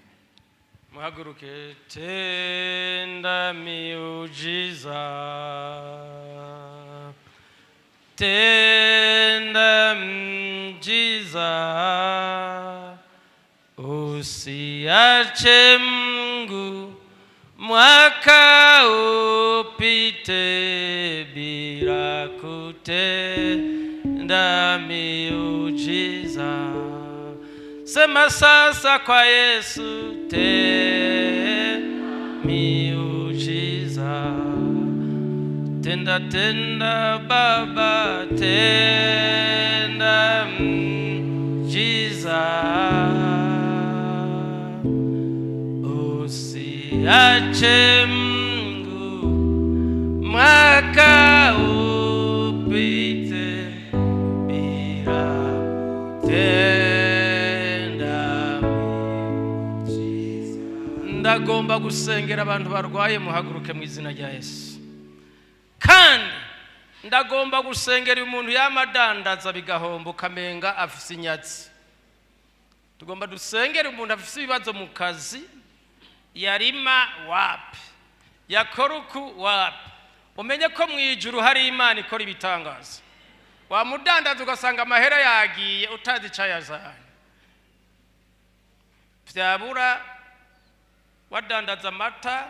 Muhaguruke. Tenda miujiza, tenda mjiza, usiache Mungu mwaka upite bila kutenda miujiza. Sema sasa kwa Yesu, miujiza. Tenda tenda Baba, tenda mjiza. Usiache Mungu mwaka upite bila tenda miujiza. Ndagomba gusengera abantu barwaye, muhaguruke mu izina rya Yesu. Kandi ndagomba gusengera umuntu yamadandaza bigahomba ukamenga afise inyatsi. Tugomba dusengera umuntu afise ibibazo mu kazi, yarima wapi, yakora uku wapi. Umenye ko mu ijuru hari Imana ikora ibitangaza. Wamudandaza ugasanga amahera yagiye utazi icayazanye. Vyabura wadandaza amata,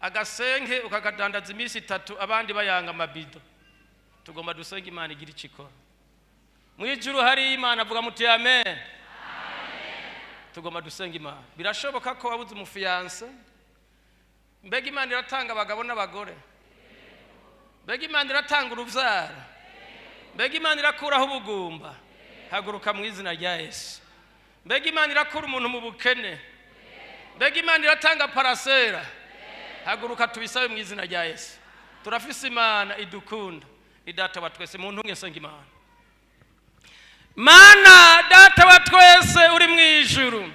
agasenke ukagadandaza iminsi 3, abandi bayanga amabido. Tugomba dusenga Imana igira icikora. Mu ijuru hari Imana, avuga muti amen. Amen. Tugomba dusenga Imana. Birashoboka ko wabuze umufiyanse, mbega Imana iratanga abagabo n'abagore, mbega Imana iratanga uruvyaro, mbega Imana irakuraho ubugumba. Haguruka mu izina rya Yesu. Mbega Imana irakura umuntu mu bukene, mbega Imana iratanga parasera. Haguruka tubisabe mu izina rya Yesu. Turafise Imana idukunda, idata wa twese. Muntu ngesenga Imana. Mana data wa twese uri mu ijuru,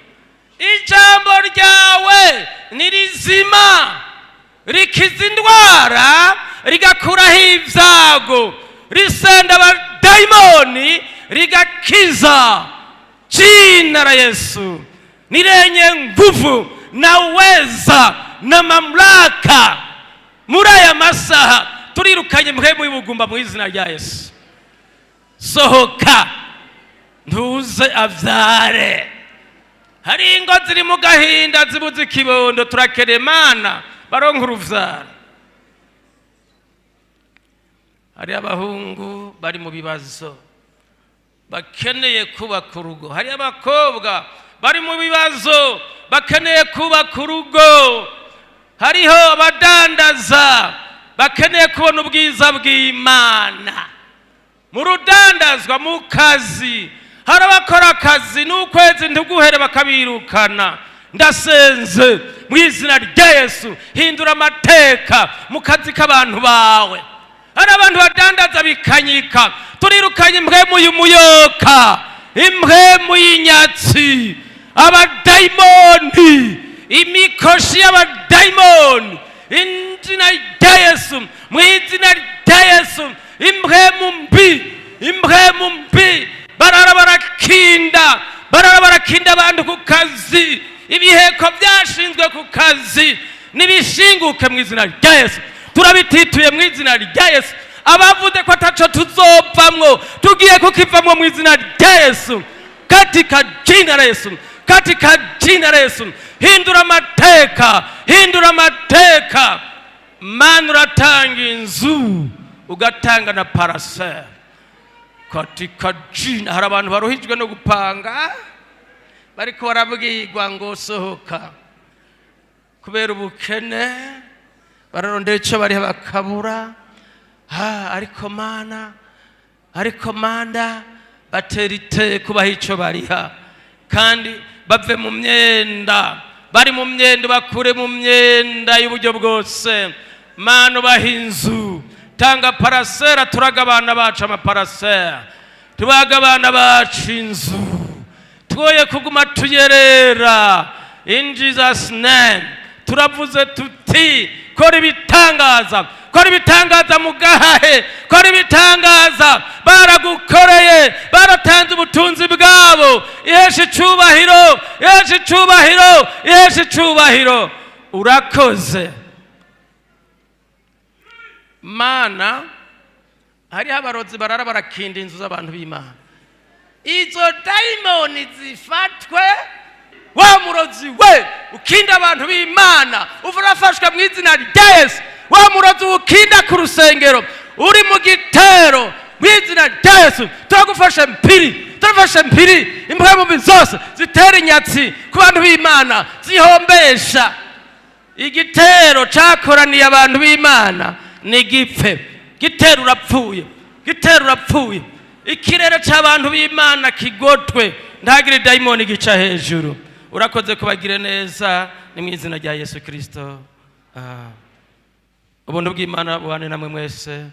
ijambo ryawe ni rizima, rikiza indwara, rigakuraho ibyago, risenda abadayimoni, rigakiza. Jina la Yesu ni lenye nguvu na uweza na mamlaka. Muri aya masaha turirukanye mpwemu y'ubugumba mu izina rya Yesu. Sohoka ntuze avyare. Hari ingo ziri mu gahinda zibuze ikibondo, turakeneye Mana baronka uruvyaro. Hari abahungu bari mu bibazo bakeneye kubaka urugo, hari abakobwa bari mu bibazo bakeneye kubaka urugo, hariho abadandaza bakeneye kubona ubwiza bw'Imana. Mu rudandazwa, mu kazi, hari abakora akazi n'ukwezi ntiguhere bakabirukana. Ndasenze mu izina rya Yesu, hindura amateka mu kazi k'abantu bawe. Hari abantu badandaza bikanyika, turirukanye impwemu y'umuyoka, impwemu y'inyatsi, abadayimoni, imikoshi y'abadayimoni, izina rya Yesu, mu izina rya Yesu, impwemu mbi barara barakinda abantu ku kazi, ibiheko byashinzwe ku kazi nibishinguke mu izina rya Yesu. Turabitituye mu izina rya Yesu. Abavuze ko ataco tuzopamwo tugiye kukivamwo mu izina rya Yesu, katika jina la Yesu, katika jina la Yesu. Hindura amateka. Mana uratanga inzu, ugatanga na parasera, katika jina. Hari abantu baruhijwe no gupanga, bariko barabwirwa ngo sohoka kubera ubukene, bararondera icyo bariha bakabura. Ariko Mana batera iteko kubaha icyo bariha, kandi bave mu myenda, bari mu myenda bakure mu myenda y'uburyo bwose. Mana ubaha inzu, tanga parasera, turaga abana bacu amaparasera, tubaga abana bacu inzu, twoye kuguma tuyerera. In Jesus name turavuze tuti kora ibitangaza, kora ibitangaza mu gahahe, kora ibitangaza. Baragukoreye, baratanze ubutunzi bwabo. Iheshe icubahiro. Urakoze Mana. Hariho abarozi barara barakinda inzu z'abantu b'Imana, izo dayimoni zifatwe. Wa murozi we ukinda abantu b'Imana urafashwe mu izina rya Yesu. Wa murozi ukinda ku rusengero uri mu gitero, mu izina rya Yesu turagufashe mpiri. Impwemu zose zitera inyatsi ku bantu b'Imana, zihombesha. Igitero cakoraniye abantu b'Imana ni gipfe. Gitero urapfuye. Ikirere c'abantu b'Imana kigotwe, ntagire dayimoni gica hejuru. Urakoze kubagire neza, ni mu izina rya Yesu Kristo. Ubuntu bw'Imana bubane namwe mwese.